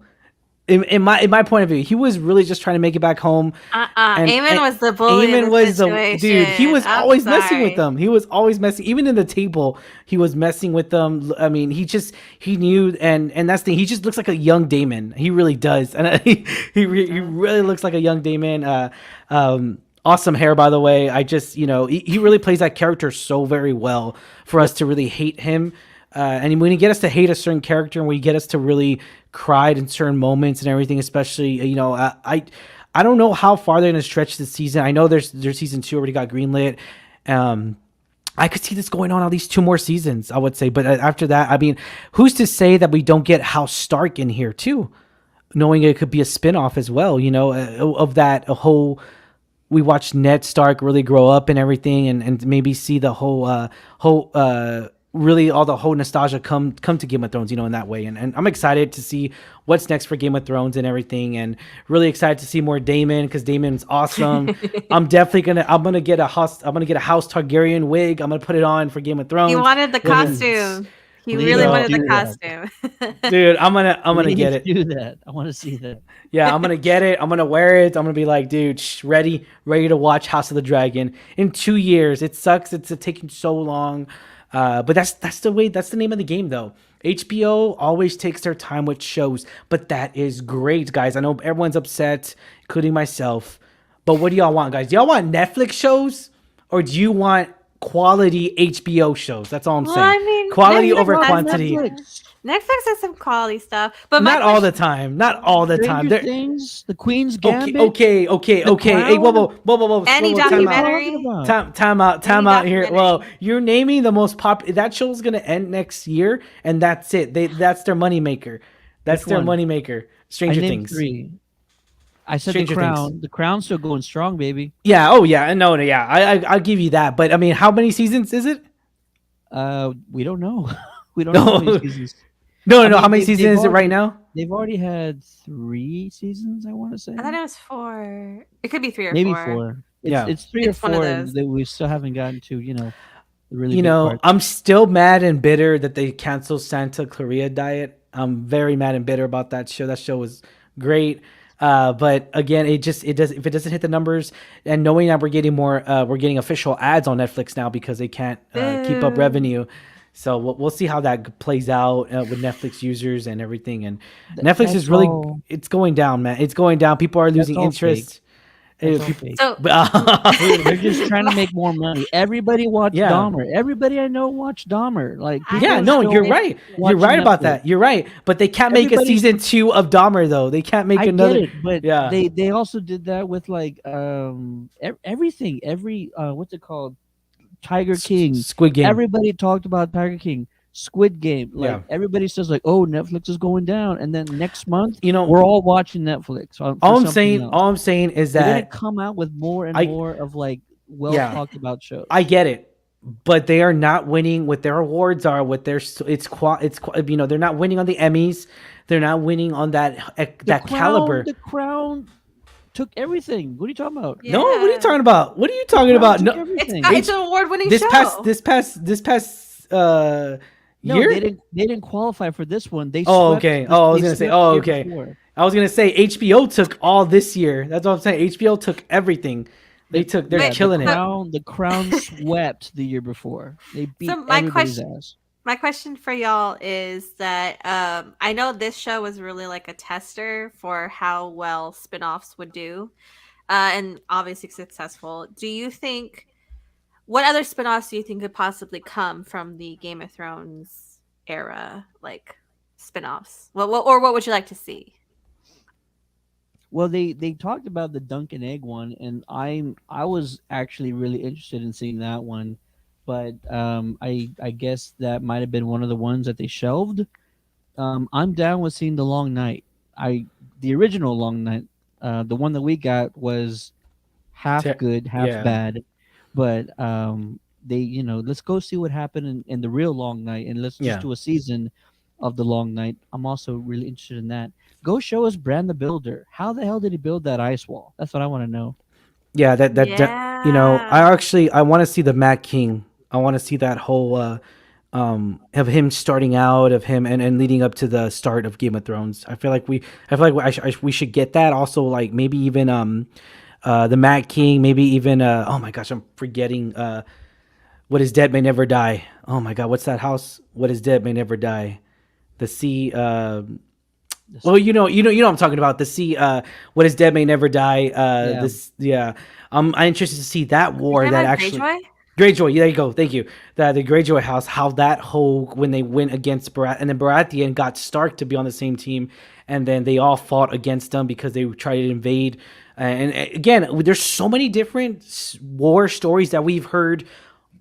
In my point of view, he was really just trying to make it back home. Aemon was the bully. Eamon in the was situation. dude. He was I'm always messing with sorry. them. He was always messing. Even in the table, he was messing with them. I mean, he knew, and that's the thing. He just looks like a young Damon. He really does, and he really looks like a young Damon. Awesome hair, by the way. I just he really plays that character so very well for us to really hate him. And when you get us to hate a certain character, and when you get us to really cry in certain moments and everything, especially I don't know how far they're gonna stretch this season. I know their season 2 already got greenlit. I could see this going on at least 2 more seasons, I would say. But after that, I mean, who's to say that we don't get House Stark in here too? Knowing it could be a spin-off as well, of that a whole. We watched Ned Stark really grow up and everything, and maybe see the whole really all the whole nostalgia come to Game of Thrones, in that way. And I'm excited to see what's next for Game of Thrones and everything, and really excited to see more Daemon, because Daemon's awesome. I'm gonna get a House Targaryen wig. I'm gonna put it on for Game of Thrones. He wanted the costume. He really wanted the costume. Dude, I'm gonna get it. Do that. I want to see that. Yeah, I'm gonna get it. I'm gonna wear it. I'm gonna be like, dude, ready to watch House of the Dragon in 2 years. It sucks. It's taking so long, but that's the way. That's the name of the game, though. HBO always takes their time with shows, but that is great, guys. I know everyone's upset, including myself. But what do y'all want, guys? Do y'all want Netflix shows, or do you want quality HBO shows? That's all I'm saying. I mean, quality Netflix over has quantity. Netflix has some quality stuff, but Not all the time. Not all the time. Stranger Things, The Queen's Gambit. Okay. Hey, whoa. Any slow, time out. documentary? Time out here. documentary. Well, you're naming the most popular. That show's gonna end next year, and that's it. That's their moneymaker. That's Which their one? moneymaker. I Stranger named Things. 3. I said Stranger The Crown. Things. The Crown's still going strong, baby. Yeah. Oh yeah. No. Yeah. I'll give you that. But I mean, how many seasons is it? We don't know. We don't know how many seasons. No. I mean, How many they've seasons is it right already- now? They've already had 3 seasons, I want to say. I thought it was 4. It could be 3 or Maybe 4. 4. It's, Yeah. it's 3 or It's one of 4 those. that we still haven't gotten to, the really big parts. I'm still mad and bitter that they canceled Santa Clarita Diet. I'm very mad and bitter about that show. That show was great. But again, if it doesn't hit the numbers, and knowing that we're getting official ads on Netflix now because they can't keep up Boo. revenue. So we'll see how that plays out with Netflix users and everything. And Netflix is that's really, all- it's going down, man. It's going down. People are losing all interest. That's all People- fake. So They're just trying to make more money. Everybody watched Yeah. Dahmer. Everybody I know watched Dahmer. Like, I people Yeah, are no, still you're right. You're watching right about Netflix. that. You're right. But they can't make a Everybody's- season 2 of Dahmer though. They can't make I another. get it, but yeah. they also did that with like everything. Every what's it called? Tiger King. Squid Game. Everybody talked about Tiger King. Squid Game. Like Yeah. everybody says like, oh, Netflix is going down, and then next month we're all all watching Netflix. For I'm something saying, else. all I'm saying is They're gonna that come out with more and I- more of like well Yeah. talked about shows. I get it, but they are not winning. What their awards are, what their they're not winning on the Emmys. They're not winning on that caliber. The Crown took everything. What are you talking about? Yeah. No, what are you talking about? What are you talking Crown about? took No, everything. it's an award-winning this show. past No, year. they didn't qualify for this one. They Oh, swept okay. the- Oh, I was they gonna say. swept Oh, the year okay. before. I was gonna say HBO took all this year. That's what I'm saying. HBO took everything. They're Wait, killing it. The Crown swept the year before. They beat So my everybody's question- ass. My question for y'all is that I know this show was really like a tester for how well spin-offs would do. and obviously successful. Do you think what other spin-offs do you think could possibly come from the Game of Thrones era, like spin-offs? What would you like to see? Well, they talked about the Dunk and Egg one, and I was actually really interested in seeing that one, but I guess that might have been one of the ones that they shelved. I'm down with seeing the Long Night. The original Long Night, the one that we got was half good, half Yeah. bad, but they let's go see what happened in the real Long Night, and let's just Yeah. do a season of the Long Night. I'm also really interested in that. Go show us Bran the Builder. How the hell did he build that ice wall? That's what I want to know. Yeah, I want to see the Mad King. I want to see that whole of him starting out, of him and leading up to the start of Game of Thrones. I feel like we should get that. Also, like maybe even the Mad King, maybe even oh my gosh, I'm forgetting what is dead may never die. Oh my god, what's that house? What is dead may never die. The sea. Well, you know what I'm talking about. The sea. What is dead may never die. Yeah. This. Yeah. I'm interested to see that war Is that that actually. Greyjoy? Greyjoy, there you go. Thank you. The Greyjoy house, how that whole when they went against Baratheon, and then Baratheon got Stark to be on the same team, and then they all fought against them because they tried to invade. And again, there's so many different war stories that we've heard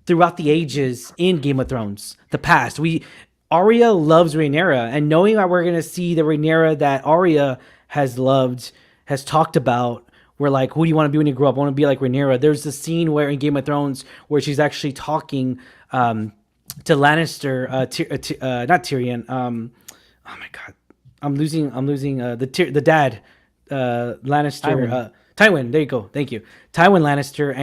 throughout the ages in Game of Thrones. The past, Arya loves Rhaenyra, and knowing that we're gonna see the Rhaenyra that Arya has loved, has talked about. We're like, who do you want to be when you grow up? I want to be like Rhaenyra. There's a scene where in Game of Thrones where she's actually talking to Lannister, not Tyrion. Oh my god, I'm losing the dad, Lannister, Tywin. There you go. Thank you, Tywin Lannister,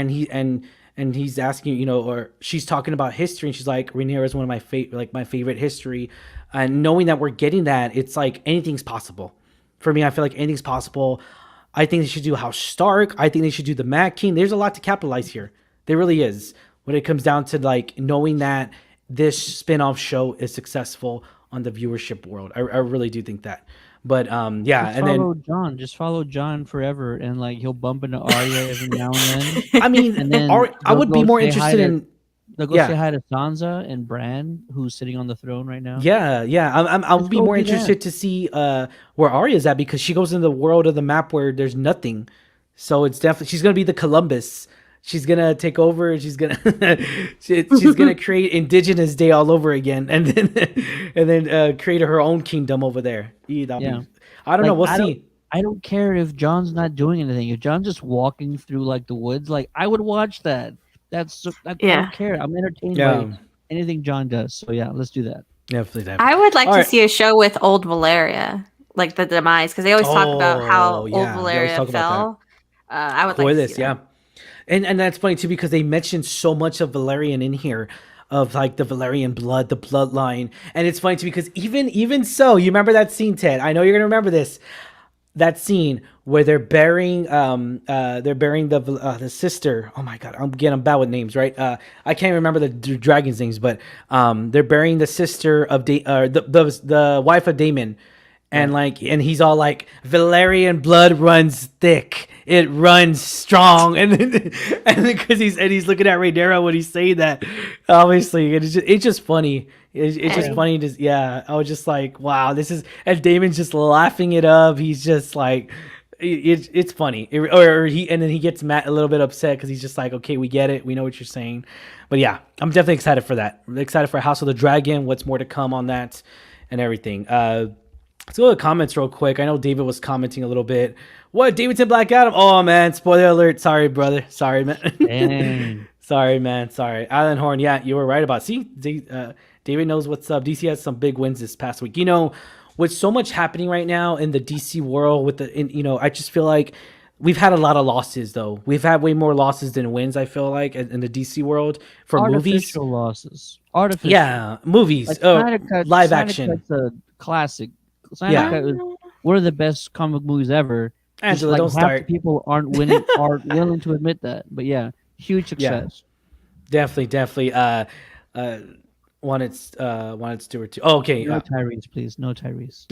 and he's asking, or she's talking about history, and she's like, Rhaenyra is one of my favorite history, and knowing that we're getting that, it's like anything's possible. For me, I feel like anything's possible. I think they should do House Stark. I think they should do the Mad King. There's a lot to capitalize here. There really is. When it comes down to like knowing that this spin-off show is successful on the viewership world, I really do think that. But Just follow John forever, and like he'll bump into Arya every now and then. I mean, And then I would be more interested in. They'll go say hi to Sansa and Bran, who's sitting on the throne right now. Yeah. I'll be more interested to see where Arya's at, because she goes in the world of the map where there's nothing. So it's definitely, she's gonna be the Columbus. She's gonna take over. She's gonna she's gonna create Indigenous Day all over again, and then create her own kingdom over there. I don't know. We'll see. I don't care if John's not doing anything. If John's just walking through like the woods, like I would watch that. I don't care. I'm entertained by anything John does. So yeah, let's do that. Definitely. I would like to see a show with old Valeria, like the demise, because they always talk about how old Valeria fell. I would like to see that. And that's funny too, because they mentioned so much of Valerian in here, of like the Valerian blood, the bloodline, and it's funny too because even so, you remember that scene, Ted? I know you're gonna remember this. That scene where they're burying the sister. Oh my god, I'm bad with names, right? I can't remember the dragon's names, but they're burying the sister of the wife of Daemon, and and he's all like, Valerian blood runs thick, it runs strong, and then because he's looking at Rhaenyra when he's saying that, obviously it's just funny. It's just funny to, I was just like, wow, this is, and Damon's just laughing it up. He's just like, it's funny. And then he gets mad, a little bit upset, because he's just like, okay, we get it, we know what you're saying. But yeah, I'm definitely excited for that. I'm excited for House of the Dragon, what's more to come on that and everything. Let's go to the comments real quick. I know David was commenting a little bit. What, Davidson Black Adam? Oh man, spoiler alert. Sorry, brother. Sorry, man. Dang. Sorry, man. Sorry. Alan Horn, yeah, you were right about. See, David knows what's up. DC has some big wins this past week. With so much happening right now in the DC world, I just feel like we've had a lot of losses, though. We've had way more losses than wins, I feel like, in the DC world for movies. Artificial losses. Artificial. Yeah, movies. Live action. That's a classic. Snyder Cut was one of the best comic movies ever. Angela, don't start. People aren't willing to admit that. But yeah, huge success. Yeah. Definitely. Wanted Stewart too. Oh, okay. No Tyrese, please. No Tyrese.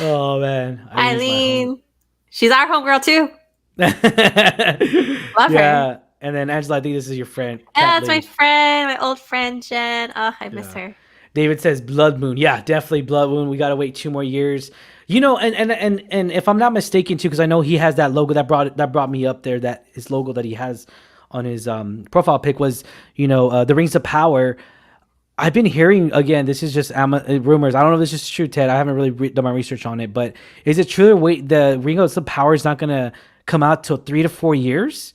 Oh man. Eileen, she's our homegirl too. Love her. Yeah. And then Angela, I think this is your friend, Yeah, Cat that's my Lady. friend, my old friend Jen. Oh, I miss Yeah. her. David says Blood Moon. Yeah, definitely Blood Moon. We gotta wait 2 more years. You know, and if I'm not mistaken too, because I know he has that logo that brought me up there. That his logo that he has on his profile pic was, the Rings of Power. I've been hearing again. This is just rumors. I don't know if this is true, Ted. I haven't really done my research on it, but is it true? Wait, the Ring of the Power is not gonna come out till 3 to 4 years.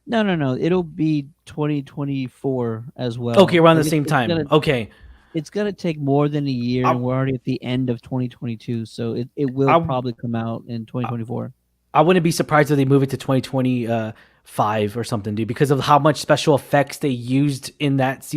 No, no, no. It'll be 2024 as Okay, well. around the Like same time. Okay, it's gonna take more than a year, I and we're already at the end of 2022, so it will I probably come out in 2024. I wouldn't be surprised if they move it to 2025 or something, dude, because of how much special effects they used in that.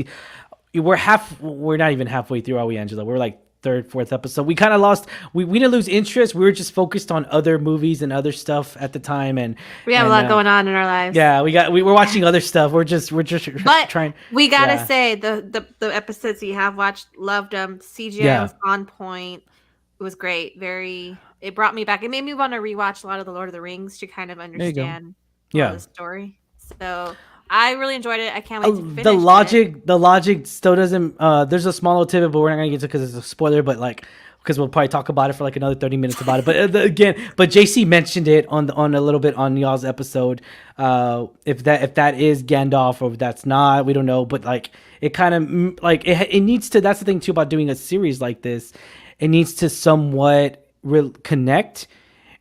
We're not even halfway through, are we, Angela? We're like third, fourth episode. We kind of lost. We didn't lose interest. We were just focused on other movies and other stuff at the time, and We have a lot going on in our lives. yeah, we were watching other stuff. We're just But trying. we gotta Yeah. say the episodes we have watched, loved them. CGI Yeah. was on point. It was great. It brought me back. It made me want to rewatch a lot of the Lord of the Rings to kind of There you go. understand a lot Yeah. of the story. So I really enjoyed it. I can't wait to finish The logic still doesn't. There's a small little tidbit, but we're not gonna get to because it's a spoiler. But like, because we'll probably talk about it for like another 30 minutes about it. But again, but JC mentioned it on a little bit on y'all's episode. If that is Gandalf or if that's not, we don't know. But like, it kind of like it needs to. That's the thing too about doing a series like this. It needs to somewhat connect.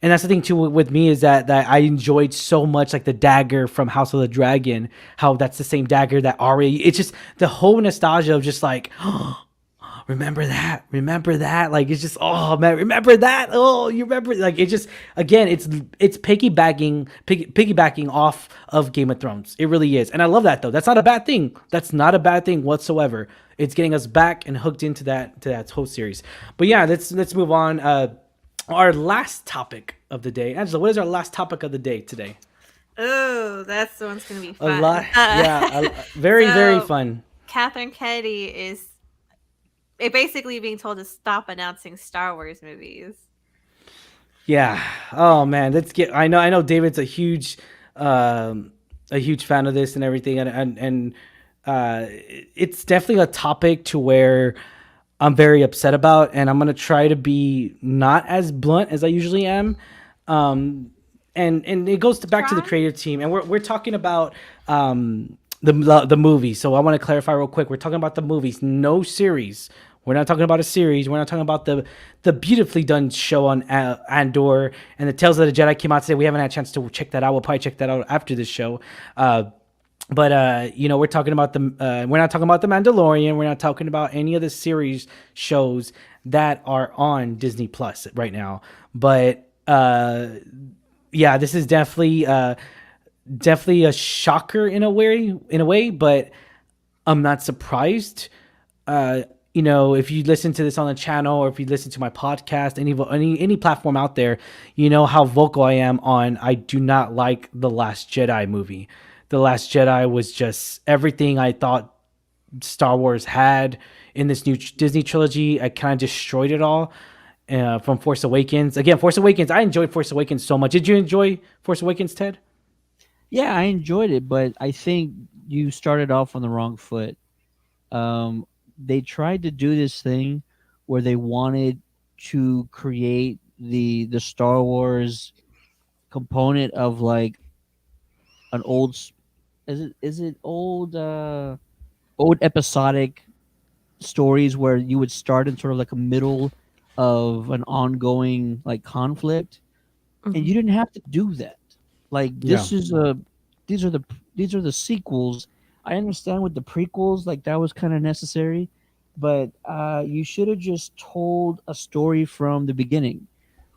And that's the thing too with me is that I enjoyed so much like the dagger from House of the Dragon, how that's the same dagger that already. It's just the whole nostalgia of just like, oh, remember that, like it's just, oh man, remember that, oh, you remember, like it just, again, it's piggybacking off of Game of Thrones. It really is, and I love that though. That's not a bad thing. That's not a bad thing whatsoever. It's getting us back and hooked into that whole series. But yeah, let's move on. Our last topic of the day, Angela. What is our last topic of the day today? Oh, that's the one's gonna be fun. A lot, very fun. Catherine Kennedy is basically being told to stop announcing Star Wars movies. Yeah. Oh man, let's get. I know. David's a huge fan of this and everything, and it's definitely a topic to where I'm very upset about, and I'm gonna try to be not as blunt as I usually am. And it goes back to the creative team, and we're talking about the movie. So I want to clarify real quick. We're talking about the movies, no series. We're not talking about a series. We're not talking about the beautifully done show on Andor and the Tales of the Jedi came out today. We haven't had a chance to check that out. We'll probably check that out after this show. But we're talking about we're not talking about the Mandalorian. We're not talking about any of the series shows that are on Disney Plus right now. But yeah, this is definitely a shocker in a way. But I'm not surprised. If you listen to this on the channel or if you listen to my podcast, any platform out there, you know how vocal I am on. I do not like the Last Jedi movie. The Last Jedi was just everything I thought Star Wars had in this new Disney trilogy. I kind of destroyed it all from Force Awakens. Again, Force Awakens, I enjoyed Force Awakens so much. Did you enjoy Force Awakens, Ted? Yeah, I enjoyed it, but I think you started off on the wrong foot. They tried to do this thing where they wanted to create the Star Wars component of like an old is it old episodic stories where you would start in sort of like a middle of an ongoing like conflict, and you didn't have to do that. Like this is these are the sequels. I understand with the prequels, like that was kind of necessary, but you should have just told a story from the beginning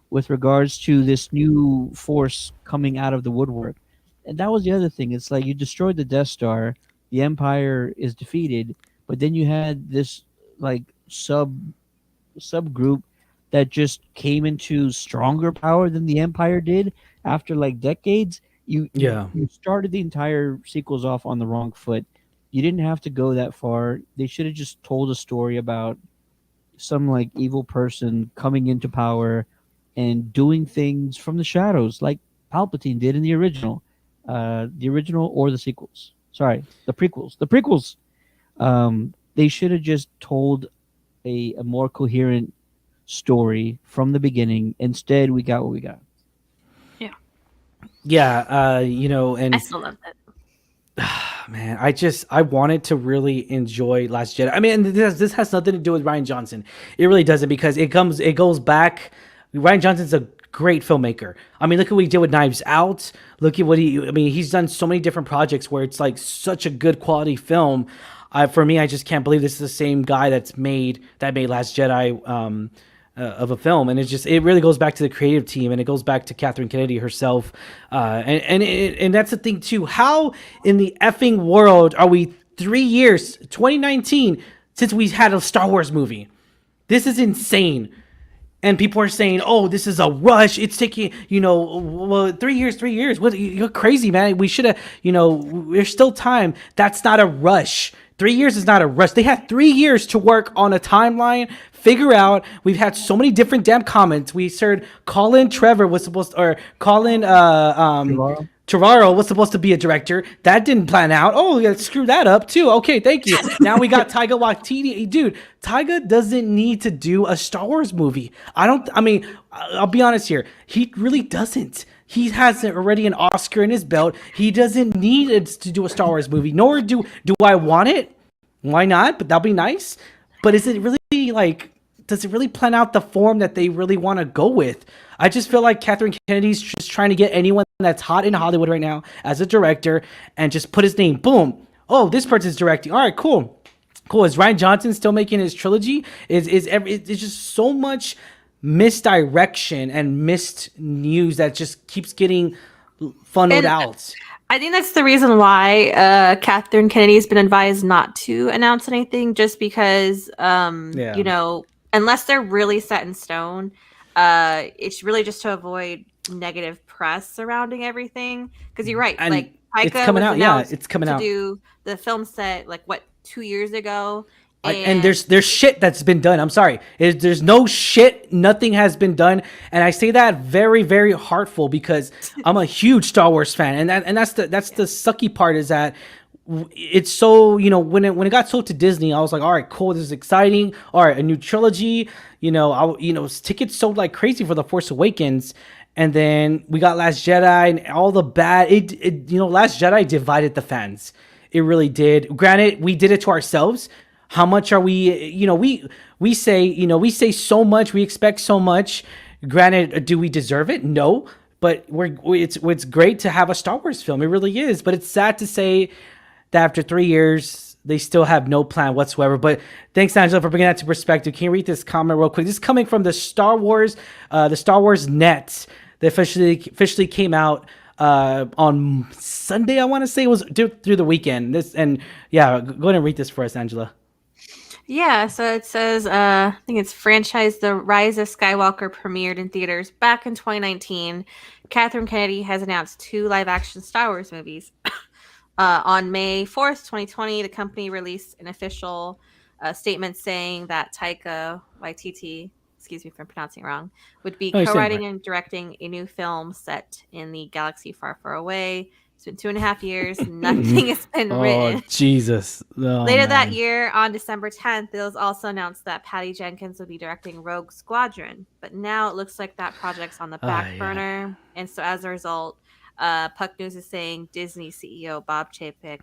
with regards to this new force coming out of the woodwork. And that was the other thing. It's like you destroyed the Death Star, the Empire is defeated, but then you had this like subgroup that just came into stronger power than the Empire did after like decades. You started the entire sequels off on the wrong foot. You didn't have to go that far. They should have just told a story about some like evil person coming into power and doing things from the shadows, like Palpatine did in the original or the sequels. Sorry, the prequels. The prequels. They should have just told a more coherent story from the beginning. Instead, we got what we got. Yeah, and I still love it. man, I wanted to really enjoy Last Jedi. I mean, this has nothing to do with Rian Johnson. It really doesn't, because it goes back. Rian Johnson's a great filmmaker. I mean, look at what he did with Knives Out. Look at he's done so many different projects where it's like such a good quality film. For me, I just can't believe this is the same guy that made Last Jedi. Of a film, and it really goes back to the creative team, and it goes back to Kathleen Kennedy herself, and that's the thing too. How in the effing world are we 3 years, 2019, since we had a Star Wars movie? This is insane. And people are saying, "Oh, this is a rush. It's taking, 3 years, 3 years. What? You're crazy, man. We should have, there's still time. That's not a rush. 3 years is not a rush. They had 3 years to work on a timeline, figure out. We've had so many different damn comments. We heard Colin Trevorrow was supposed to be a director. That didn't plan out. Oh, yeah, screw that up too. Okay, thank you. Now we got Taika Waititi. Dude, Taika doesn't need to do a Star Wars movie. I'll be honest here. He really doesn't. He has already an Oscar in his belt. He doesn't need it to do a Star Wars movie. Nor do I want it. Why not? But that'll be nice. But is it really does it really plan out the form that they really want to go with? I just feel like Kathleen Kennedy's just trying to get anyone that's hot in Hollywood right now as a director and just put his name. Boom. Oh, this person's directing. All right, cool. Is Rian Johnson still making his trilogy? It's just so much misdirection and missed news that just keeps getting funneled out. I think that's the reason why Kathleen Kennedy has been advised not to announce anything, just because, unless they're really set in stone, it's really just to avoid negative press surrounding everything. Because you're right, and Taika it's coming out. Yeah, it's coming out. To do the film set 2 years ago. And there's shit that's been done. I'm sorry. There's no shit. Nothing has been done. And I say that very, very heartful, because I'm a huge Star Wars fan. And that's the sucky part, is that it's so, when it got sold to Disney, I was like, all right, cool. This is exciting. All right, a new trilogy. Tickets sold like crazy for The Force Awakens. And then we got Last Jedi and all the bad. Last Jedi divided the fans. It really did. Granted, we did it to ourselves. How much are we, we say so much, we expect so much. Granted, do we deserve it? No, but it's great to have a Star Wars film. It really is. But it's sad to say that after 3 years, they still have no plan whatsoever. But thanks, Angela, for bringing that to perspective. Can you read this comment real quick? This is coming from the Star Wars Net. They officially came out on Sunday, I want to say. It was through the weekend. Go ahead and read this for us, Angela. Yeah, so it says, I think it's franchise The Rise of Skywalker premiered in theaters back in 2019. Kathleen Kennedy has announced 2 live-action Star Wars movies. On May 4th, 2020, the company released an official statement saying that Taika Waititi, excuse me if I'm pronouncing it wrong, would be co-writing and directing a new film set in the galaxy far, far away. It's been 2.5 years. Nothing has been written. Oh, Jesus. Later that year, on December 10th, it was also announced that Patty Jenkins would be directing Rogue Squadron. But now it looks like that project's on the back burner. And so as a result, Puck News is saying Disney CEO Bob Chapek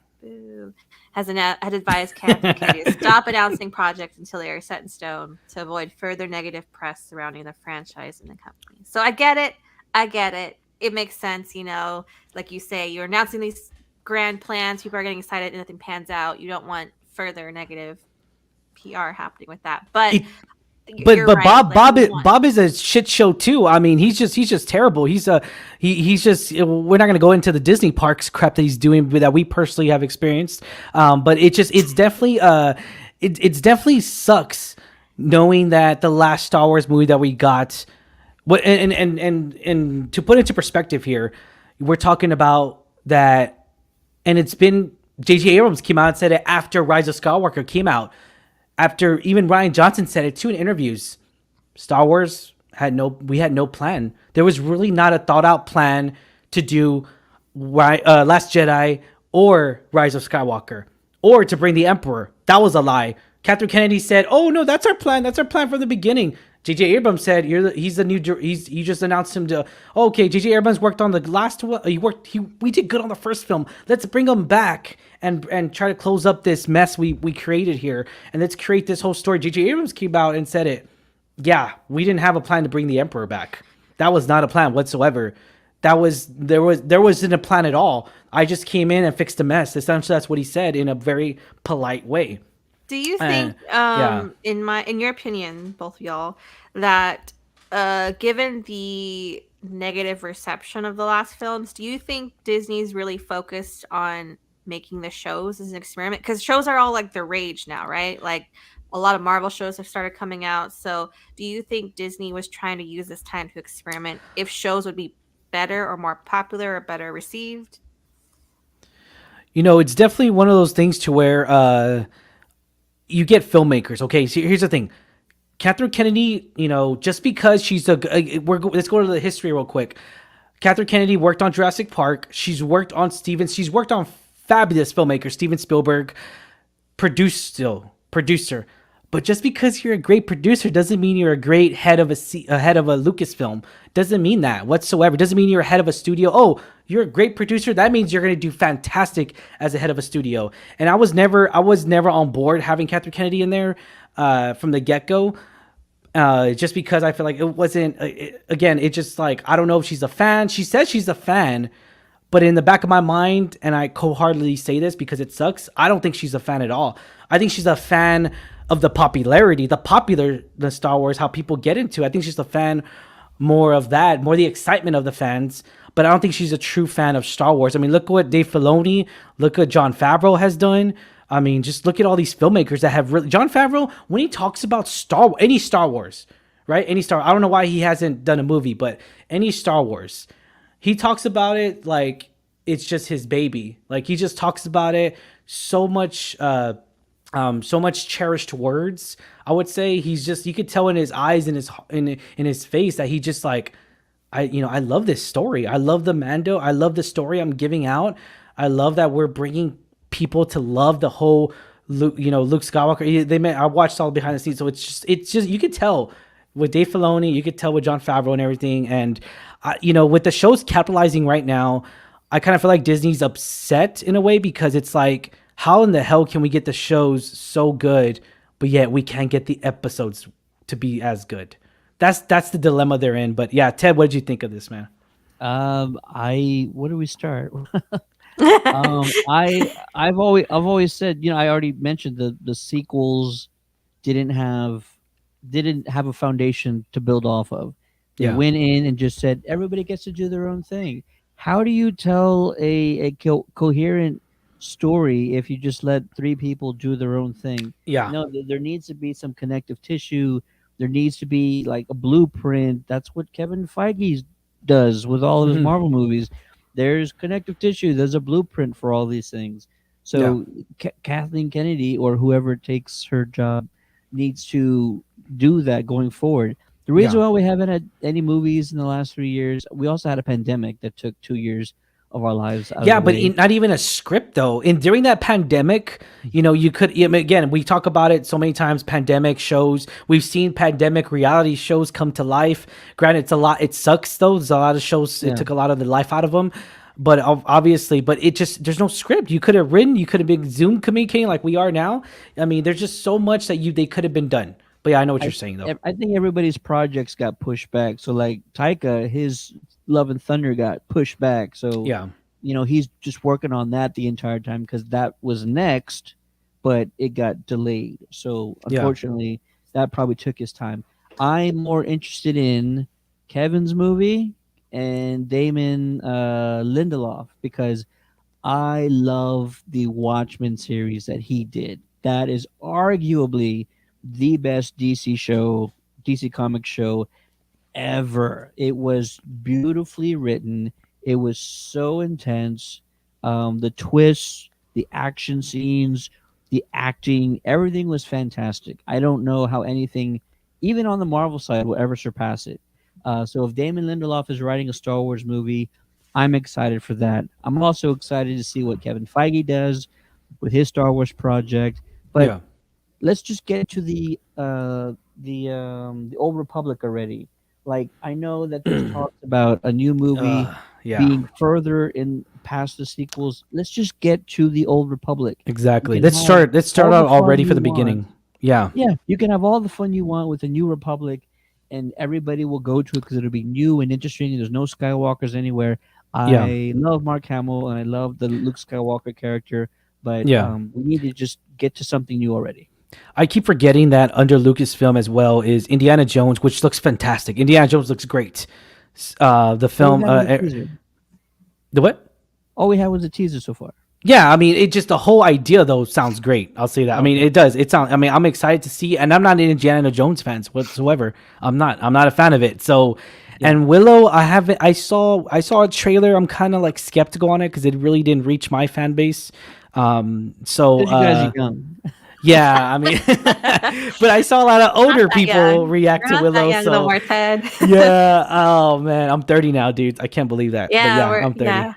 had advised Kathleen Kennedy to stop announcing projects until they are set in stone to avoid further negative press surrounding the franchise and the company. So I get it. It makes sense, like you say, you're announcing these grand plans. People are getting excited and nothing pans out. You don't want further negative PR happening with that. But right. Bob is a shit show too. I mean, he's just terrible. We're not going to go into the Disney parks crap that he's doing that we personally have experienced. But it's definitely sucks knowing that the last Star Wars movie that we got. And to put into perspective here, we're talking about that, and it's been J.J. Abrams came out and said it after Rise of Skywalker came out, after even Rian Johnson said it too in interviews. Star Wars we had no plan. There was really not a thought out plan to do Last Jedi or Rise of Skywalker or to bring the Emperor. That was a lie. Catherine Kennedy said, "Oh no, that's our plan. That's our plan from the beginning." J.J. Abrams said, "He's the new. You just announced him to. Oh, okay, J.J. Abrams worked on the last one. We did good on the first film. Let's bring him back and try to close up this mess we created here, and let's create this whole story." J.J. Abrams came out and said it. Yeah, we didn't have a plan to bring the Emperor back. That was not a plan whatsoever. There wasn't a plan at all. I just came in and fixed the mess. Essentially, that's what he said in a very polite way. Do you And think, yeah, in your opinion, both of y'all, that given the negative reception of the last films, do you think Disney's really focused on making the shows as an experiment? Because shows are all like the rage now, right? Like a lot of Marvel shows have started coming out. So do you think Disney was trying to use this time to experiment if shows would be better or more popular or better received? it's definitely one of those things to where you get filmmakers. Okay, so here's the thing. Catherine Kennedy, just because let's go to the history real quick. Catherine Kennedy worked on Jurassic Park. She's worked on She's worked on fabulous filmmakers. Steven Spielberg, producer. But just because you're a great producer doesn't mean you're a great head of a Lucasfilm. Doesn't mean that whatsoever. Doesn't mean you're a head of a studio. Oh, you're a great producer. That means you're going to do fantastic as a head of a studio. And I was never on board having Catherine Kennedy in there from the get go. Just because I feel like it wasn't. Again, it just like I don't know if she's a fan. She says she's a fan, but in the back of my mind, and I cold-heartedly say this because it sucks, I don't think she's a fan at all. I think she's a fan of the popularity, the Star Wars, how people get into. I think she's a fan more of that, more the excitement of the fans. But I don't think she's a true fan of Star Wars. I mean, look what Dave Filoni, look what Jon Favreau has done. I mean, just look at all these filmmakers that have really. Jon Favreau, when he talks about any Star Wars, right? I don't know why he hasn't done a movie, but any Star Wars, he talks about it like it's just his baby. Like he just talks about it so much. So much cherished words. I would say you could tell in his eyes and in his face that he just like, I love this story. I love the Mando. I love the story I'm giving out. I love that we're bringing people to love the whole Luke Skywalker. I watched all behind the scenes, so it's just you could tell with Dave Filoni, you could tell with Jon Favreau and everything, and with the shows capitalizing right now, I kind of feel like Disney's upset in a way because it's like, how in the hell can we get the shows so good, but yet we can't get the episodes to be as good? That's the dilemma they're in. But yeah, Ted, what did you think of this, man? I Where do we start? I've always said, I already mentioned the sequels didn't have a foundation to build off of. They Yeah. went in and just said everybody gets to do their own thing. How do you tell a coherent story if you just let three people do their own thing? Yeah. No, there needs to be some connective tissue. There needs to be like a blueprint. That's what Kevin Feige does with all of his Mhm. Marvel movies. There's connective tissue. There's a blueprint for all these things. So Kathleen Kennedy or whoever takes her job needs to do that going forward. The reason Yeah. why we haven't had any movies in the last 3 years, we also had a pandemic that took 2 years of our lives out Yeah, of the but way. not even a script though. And during that pandemic, you could again. We talk about it so many times. Pandemic shows. We've seen pandemic reality shows come to life. Granted, it's a lot. It sucks though. There's a lot of shows. It Yeah. took a lot of the life out of them. But obviously, it just there's no script. You could have written. You could have been Zoom communicating like we are now. I mean, there's just so much that they could have been done. But yeah, I know what you're saying though. I think everybody's projects got pushed back. So like Taika, his Love and Thunder got pushed back. So Yeah. he's just working on that the entire time because that was next, but it got delayed. So Yeah. unfortunately, that probably took his time. I'm more interested in Kevin's movie and Damon Lindelof because I love the Watchmen series that he did. That is arguably the best DC comic show ever. It was beautifully written. It was so intense. The twists, the action scenes, the acting, everything was fantastic. I don't know how anything, even on the Marvel side, will ever surpass it. So if Damon Lindelof is writing a Star Wars movie, I'm excited for that. I'm also excited to see what Kevin Feige does with his Star Wars project. But Yeah. let's just get to the Old Republic already. Like I know that there's talks about a new movie Yeah. being further in past the sequels. Let's just get to the Old Republic. You Exactly. can have Let's start all the out fun already for you the want. beginning. Yeah. Yeah, you can have all the fun you want with the New Republic, and everybody will go to it because it'll be new and interesting. There's no Skywalkers anywhere. Yeah. I love Mark Hamill and I love the Luke Skywalker character, but Yeah. we need to just get to something new already. I keep forgetting that under Lucasfilm as well is Indiana Jones, which looks fantastic. Indiana Jones looks great. The All we film, had was a teaser. the what? All we had was a teaser so far. Yeah, I mean, it just the whole idea though sounds great. I'll say that. I mean, Okay. it does. It sounds. I mean, I'm excited to see, and I'm not an Indiana Jones fan whatsoever. I'm not. I'm not a fan of it. So, Yeah. and Willow, I haven't. I saw a trailer. I'm kind of like skeptical on it because it really didn't reach my fan base. So, Because you guys are young. yeah, I mean, but I saw a lot of older that people young. react You're to not that Willow. young So, no more, Ted. yeah. Oh man, I'm 30 now, dude. I can't believe that. But yeah, I'm 30. Yeah.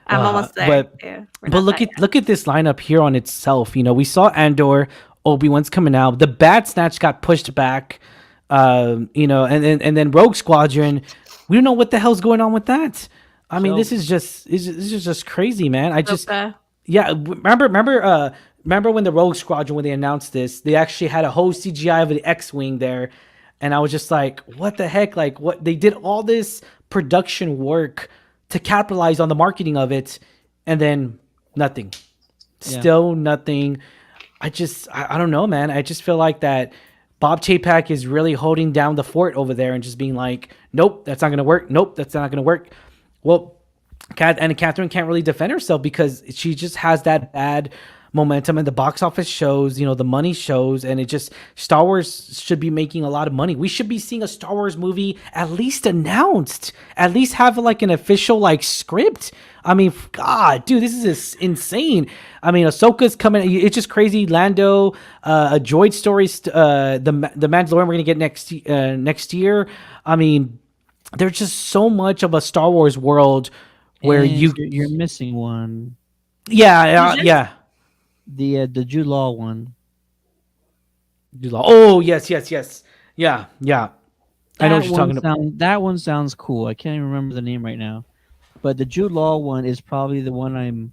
I'm almost there. But too. We're but not that young. look at this lineup here on itself. You know, we saw Andor, Obi-Wan's coming out. The Bad Snatch got pushed back. You know, and then Rogue Squadron. We don't know what the hell's going on with that. I mean, So- this is just crazy, man. I just Ahsoka. yeah. Remember when the Rogue Squadron, when they announced this, they actually had a whole CGI of the X-wing there, and I was just like, what the heck? Like, what they did all this production work to capitalize on the marketing of it, and then nothing. Yeah. Still nothing. I don't know, man. I just feel like that Bob Chapek is really holding down the fort over there and just being like, nope, that's not gonna work. Nope, that's not gonna work. Well, Catherine can't really defend herself because she just has that bad momentum, and the box office shows, you know, the money shows, and it just Star Wars should be making a lot of money. We should be seeing a Star Wars movie at least announced, at least have like an official like script. I mean, God, dude, this is insane. I mean, Ahsoka's coming. It's just crazy. Lando, a droid story, the Mandalorian we're gonna get next year. I mean, there's just so much of a Star Wars world where And you, you're missing one. yeah. The Jude Law one. Oh yes. Yeah. I know what you're talking about. That one sounds cool. I can't even remember the name right now, but the Jude Law one is probably the one I'm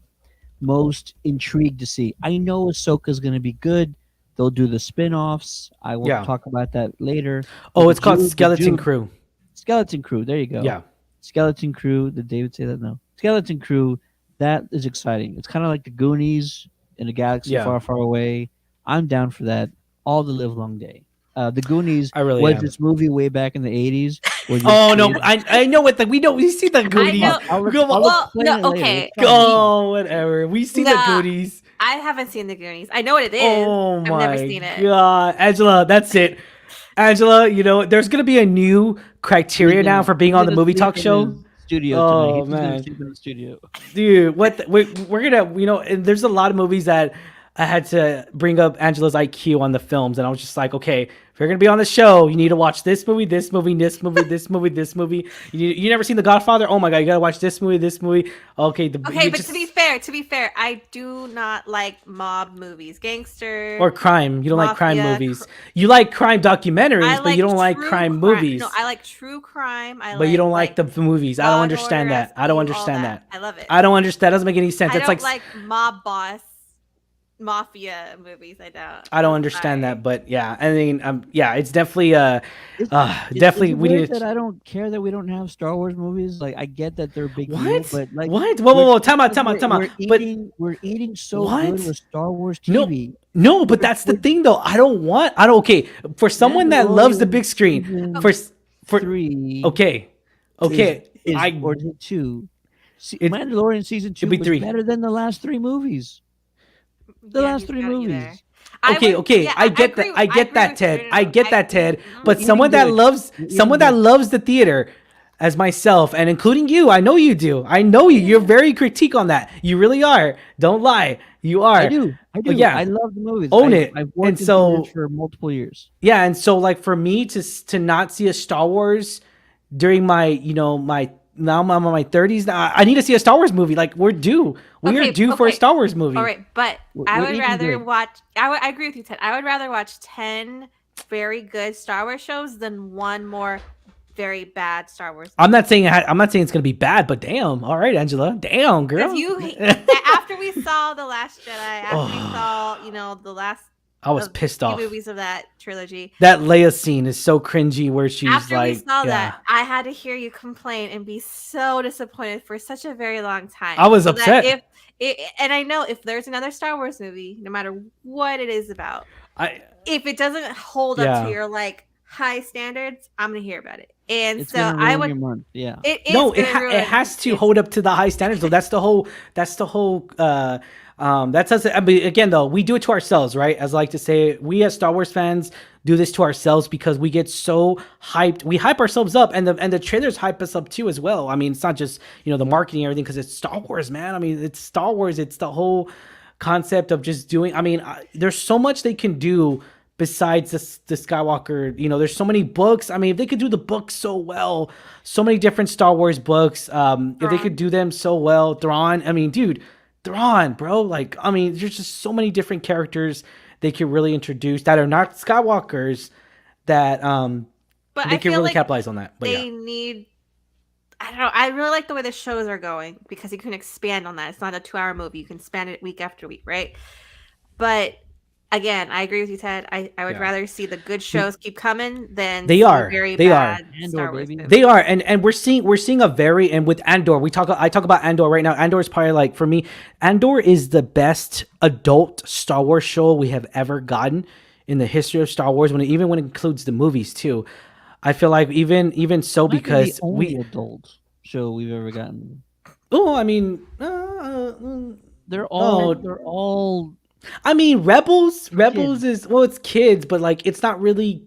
most intrigued to see. I know Ahsoka's going to be good. They'll do the spin-offs. I will Yeah. talk about that later. Oh, But it's the called Jude- the Skeleton Jude- Crew. Skeleton Crew. There you go. Yeah. Skeleton Crew. Did David say that? No. Skeleton Crew. That is exciting. It's kind of like the Goonies in a galaxy Yeah. far, far away. I'm down for that all the live long day. The Goonies I really was am. this movie way back in the 80s. where you Oh no, see- I know what we see the Goonies. know. I'll Go on. Well, explain no, it later. okay. It's fine. Oh, whatever. We see the Nah. Goonies. I haven't seen the Goonies. I know what it is. Oh I've my never seen it. God, Angela, that's it. Angela, you know there's gonna be a new criteria now for being He's on the gonna movie sleep talk in show. his Studio Oh, tonight. He's just man. gonna sleep in the studio. Dude, we're gonna, you know, and there's a lot of movies that I had to bring up Angela's IQ on the films, and I was just like, okay, if you're gonna be on the show, you need to watch this movie, this movie, this movie, this movie, this movie. You never seen The Godfather? Oh my God, you gotta watch this movie, this movie. Okay, Okay, you but just- to be fair, I do not like mob movies, gangster or crime. You don't like crime Mafia, movies. You like crime documentaries, I but you don't like true crime movies. No, I like true crime. But you don't like the movies. I Law don't and understand Order, that. I don't SVU, all understand that. I love it. I don't understand. That doesn't make any sense. I It's don't like mob boss mafia movies. I don't. I don't I'm understand sorry. that, but yeah, I mean, yeah, it's definitely It's definitely we weird need that to. I don't care that we don't have Star Wars movies. Like I get that they're a big deal, What? but like What? Whoa! Time out! We're But we're eating so What? good with Star Wars No, TV. no, but that's the thing, though. I don't. Okay, for someone that loves the big screen, Mandalorian for 3. okay, is, I or is it 2? It- Mandalorian season 2 be was 3. better than the last 3 movies. The last he's 3 got you movies. there. Okay, Yeah, I get agree that. I get that, Ted. no, I get that, Ted. But You're someone that good. loves You're someone that good. loves the theater, as myself, and including you, I know you do. I know you. You're very critique on that. You really are. Don't lie. You are. I do. yeah. I love the movies. Own it. I've worked And in so- theaters for multiple years. Yeah, and so like for me to not see a Star Wars during my now I'm in my 30s. Now I need to see a Star Wars movie. Like we're due. We are due for a Star Wars movie. All right, but I would eating rather good. watch. I agree with you, Ted. I would rather watch 10 very good Star Wars shows than one more very bad Star Wars. I'm not saying it's gonna be bad, but damn. All right, Angela. Damn, girl. After we saw The Last Jedi, after we saw, the last. I was pissed off. Movies of that trilogy. That Leia scene is so cringy, where she's after like, we saw that, I had to hear you complain and be so disappointed for such a very long time. I was upset. And I know if there's another Star Wars movie, no matter what it is about, if it doesn't hold up to your like high standards, I'm gonna hear about it. And it's so I would. Your month. Yeah. It has to hold up to the high standards. So that's the whole. That's us. I mean, again, though, we do it to ourselves, right? As I like to say, we as Star Wars fans do this to ourselves because we get so hyped. We hype ourselves up, and the trailers hype us up too as well. I mean, it's not just the marketing and everything because it's Star Wars, man. I mean, it's Star Wars. It's the whole concept of just doing. I mean, there's so much they can do besides the Skywalker. There's so many books. I mean, if they could do the books so well, so many different Star Wars books. If they could do them so well, Thrawn. I mean, dude. Thrawn, bro. Like, I mean, there's just so many different characters they could really introduce that are not Skywalkers that but they can really capitalize on that. But they need. I don't know. I really like the way the shows are going because you can expand on that. It's not a 2-hour movie. You can span it week after week, right? But again, I agree with you, Ted. I would rather see the good shows keep coming than they are Star Wars movies. They are, and we're seeing a very, and with Andor, I talk about Andor right now. Andor is probably, like, for me, Andor is the best adult Star Wars show we have ever gotten in the history of Star Wars. When it includes the movies too, I feel like even so, because the only adult show we've ever gotten. Oh, I mean, they're all. I mean, Rebels is, well, it's kids, but like it's not really.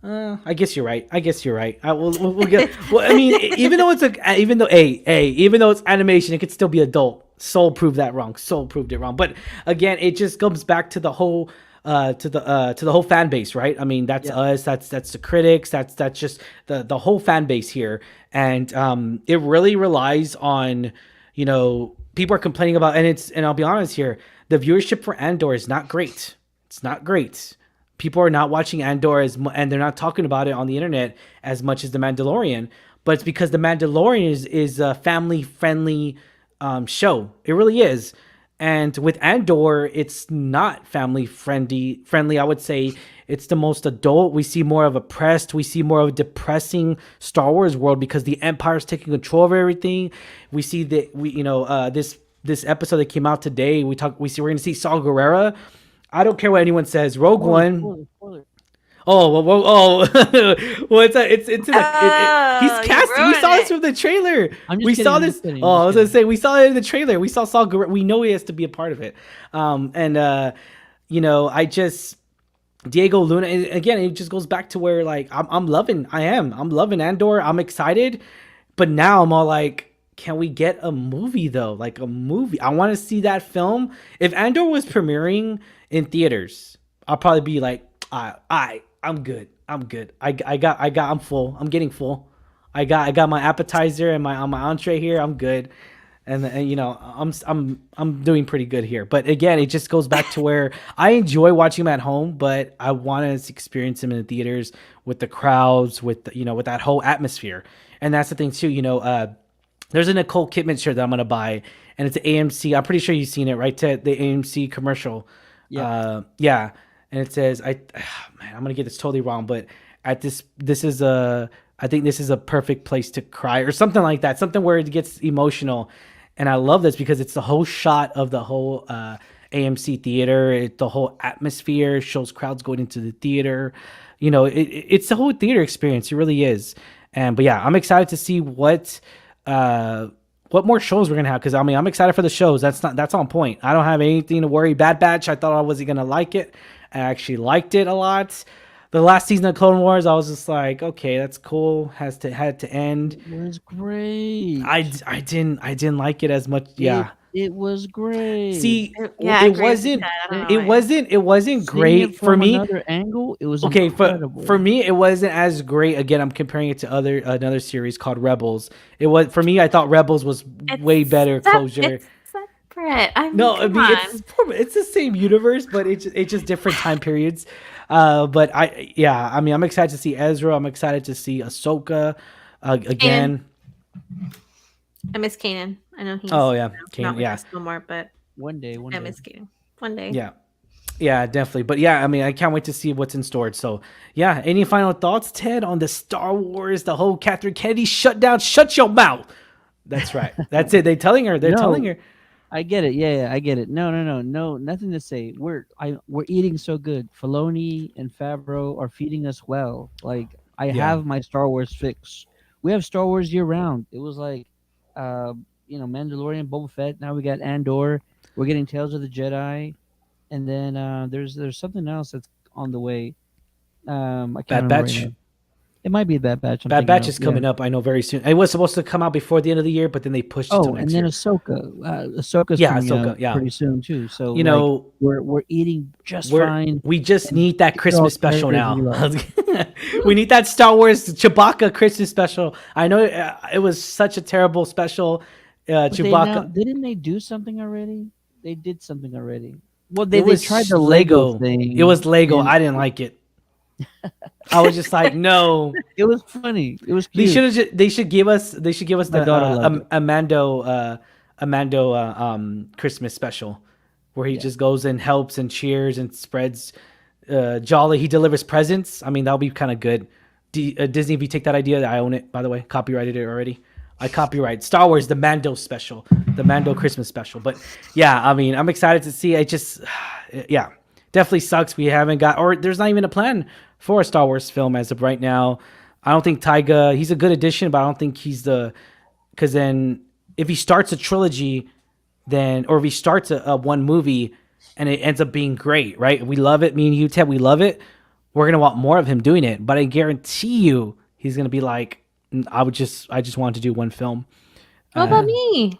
I guess you're right. We'll get. Well, I mean, even though it's animation, it could still be adult. Soul proved that wrong. Soul proved it wrong. But again, it just comes back to the whole. To the whole fan base, right? I mean, that's us. That's the critics. That's just the whole fan base here, and it really relies on, people are complaining about, and I'll be honest here. The viewership for Andor is not great. It's not great. People are not watching Andor and they're not talking about it on the internet as much as The Mandalorian. But it's because The Mandalorian is a family-friendly show. It really is. And with Andor, it's not family-friendly. I would say it's the most adult. We see more of oppressed. We see more of a depressing Star Wars world because the Empire's taking control of everything. We see that this episode that came out today, we're going to see Saw Gerrera. I don't care what anyone says. Rogue One. Spoiler. Oh, well, it's in the. He's casting. We saw this from the trailer. We saw this. I was gonna say we saw it in the trailer. We saw Saw Gerrera. We know he has to be a part of it. I just Diego Luna again. It just goes back to where like I'm loving Andor. I'm excited, but now I'm all like, can we get a movie though? Like a movie. I want to see that film. If Andor was premiering in theaters, I'll probably be like, I'm good. I'm full. I'm getting full. I got my appetizer and my entree here. I'm good. And I'm doing pretty good here. But again, it just goes back to where I enjoy watching them at home, but I want to experience them in the theaters with the crowds, with with that whole atmosphere. And that's the thing too, there's a Nicole Kidman shirt that I'm gonna buy, and it's an AMC. I'm pretty sure you've seen it, right? The AMC commercial. Yeah. And it says, I'm gonna get this totally wrong, but I think this is a perfect place to cry or something like that. Something where it gets emotional, and I love this because it's the whole shot of the whole AMC theater. The whole atmosphere shows crowds going into the theater. It's the whole theater experience. It really is. But yeah, I'm excited to see what more shows we're gonna have, because I'm excited for the shows. That's on point. I don't have anything to worry. Bad Batch, I thought I wasn't gonna like it. I actually liked it a lot. The last season of Clone Wars, I was just like, okay, that's cool. Had to end. It was great. I didn't like it as much. Yeah. It was great. See, Yeah, I it agree with you, wasn't. Ted. I don't They, know why. It wasn't seeing it great for from me. another angle, it was Okay, for incredible. me, it wasn't as great. Again, I'm comparing it to another series called Rebels. It was for me. I thought Rebels was way better closure. It's separate. I mean, No, I come mean on. it's the same universe, but it's just different time periods. But I mean, I'm excited to see Ezra. I'm excited to see Ahsoka Kanan. again. I miss Kanan. I know he's Oh yeah, not Kane. with Yeah, us no more, but One I day. miss Kanan. One day. yeah. Yeah, definitely. But yeah, I mean, I can't wait to see what's in store. So, yeah, any final thoughts, Ted, on the Star Wars, the whole Catherine Kennedy shutdown? Shut your mouth. That's right. That's it. They're telling No, her. I get it. Yeah, yeah, I get it. No, nothing to say. We're eating so good. Filoni and Favreau are feeding us well. Like I Yeah, have my Star Wars fix. We have Star Wars year round. It was like, uh, Mandalorian, Boba Fett. Now we got Andor. We're getting Tales of the Jedi, and then there's something else that's on the way. I can't Bad remember right Batch. now. It might be that batch I'm Bad thinking Batch of. is Yeah. coming up, I know, very soon. It was supposed to come out before the end of the year, but then they pushed it till Oh, and next then year. Ahsoka. Ahsoka's Yeah, coming out Ahsoka. Yeah. pretty soon too. So You like know, we're eating just fine, we just and need that these are all Christmas special characters we now. love. We need that Star Wars Chewbacca Christmas special. I know it was such a terrible special. But they now Chewbacca. didn't they do something already? They did something already. Well, It they tried was the Lego Lego. It thing, was Lego. and I didn't like it. I was just like, no. it was funny. It was They cute. should have. They should give us. They should give us My the daughter loved it. Amando Christmas special, where he Yeah. just goes and helps and cheers and spreads jolly. He delivers presents. I mean, that'll be kind of good. Disney, if you take that idea, I own it. By the way, copyrighted it already. I copyright Star Wars, the Mando special, the Mando Christmas special. But yeah, I mean, I'm excited to see. I just, yeah, definitely sucks we haven't got, or there's not even a plan for a Star Wars film as of right now. I don't think Tyga, he's a good addition, but I don't think he's because then if he starts a trilogy, then, or if he starts a one movie and it ends up being great, right? We love it. Me and you, Ted, we love it. We're going to want more of him doing it. But I guarantee you, he's going to be like, I just wanted to do one film. What about me?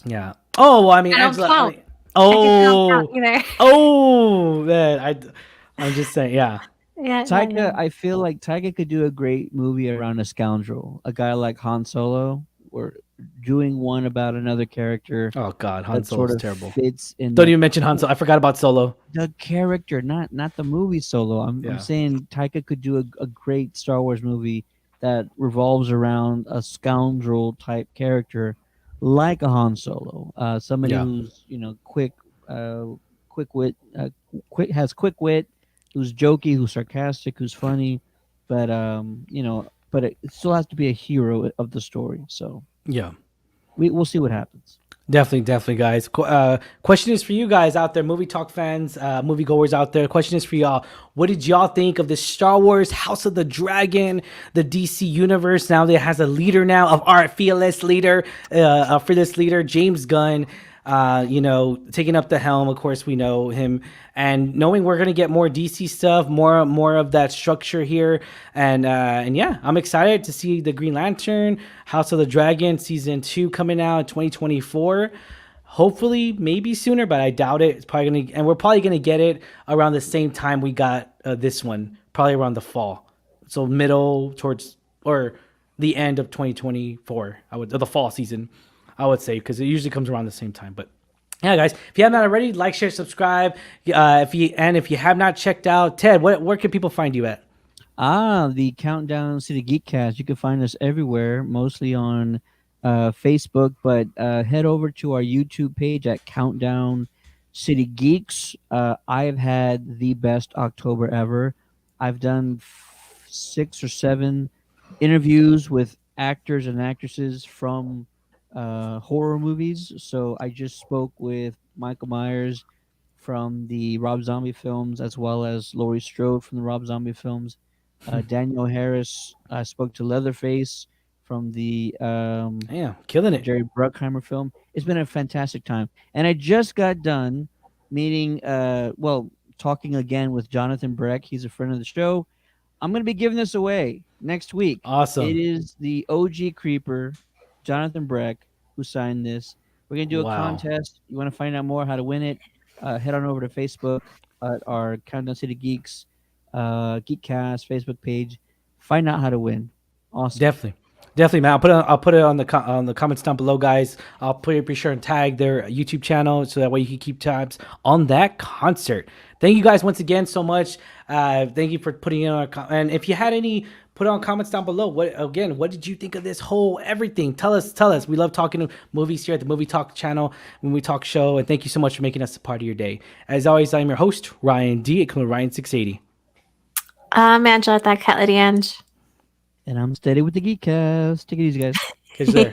Yeah. Oh, well, I mean, I don't Angela. count. I don't count Oh, either. oh, man. I'm just saying, yeah. Yeah, Taika, I feel like Taika could do a great movie around a scoundrel, a guy like Han Solo, or doing one about another character Oh, God. Han that sort Solo's of terrible. fits in Don't even mention Han Solo. I forgot about Solo. the character, not the movie Solo. I'm Yeah. saying Taika could do a great Star Wars movie that revolves around a scoundrel type character, like a Han Solo, somebody Yeah. who's quick wit, has quick wit, who's jokey, who's sarcastic, who's funny, but but it still has to be a hero of the story. So Yeah. we'll see what happens. Definitely, guys. Question is for you guys out there, movie talk fans, movie goers out there. Question is for y'all. What did y'all think of this Star Wars House of the Dragon, the DC universe? Now that it has a leader now of our fearless leader, James Gunn. Taking up the helm. Of course, we know him, and knowing we're gonna get more DC stuff, more of that structure here, and yeah, I'm excited to see the Green Lantern, House of the Dragon season 2 coming out in 2024. Hopefully, maybe sooner, but I doubt it. It's probably and we're probably gonna get it around the same time we got this one, probably around the fall, so middle towards or the end of 2024. The fall season. I would say, because it usually comes around the same time. But yeah, guys, if you have not already, like, share, subscribe. If you have not checked out Ted, where can people find you at? The Countdown City Geekcast. You can find us everywhere, mostly on Facebook, but head over to our YouTube page at Countdown City Geeks. I've had the best October ever. I've done 6 or 7 interviews with actors and actresses from horror movies. So I just spoke with Michael Myers from the Rob Zombie films, as well as Laurie Strode from the Rob Zombie films. Daniel Harris. I spoke to Leatherface from the Yeah, killing it. Jerry Bruckheimer film. It's been a fantastic time, and I just got done meeting. Talking again with Jonathan Breck. He's a friend of the show. I'm going to be giving this away next week. Awesome. It is the OG Creeper, Jonathan Breck, who signed this. We're gonna do a Wow. contest. You want to find out more how to win it? Head on over to Facebook at our Countdown City Geeks, Geekcast Facebook page. Find out how to win. Awesome. Definitely, man. I'll put it on the comments down below, guys. I'll be sure and tag their YouTube channel so that way you can keep tabs on that concert. Thank you guys once again so much. Thank you for putting in and if you had any, put on comments down below. What did you think of this whole everything? Tell us. We love talking movies here at the Movie Talk channel when we talk show. And thank you so much for making us a part of your day. As always, I'm your host Ryan D. At Ryan 680. I'm Angela at that Cat Lady Ange. And I'm steady with the Geekcast. Take it easy, guys. Catch you there.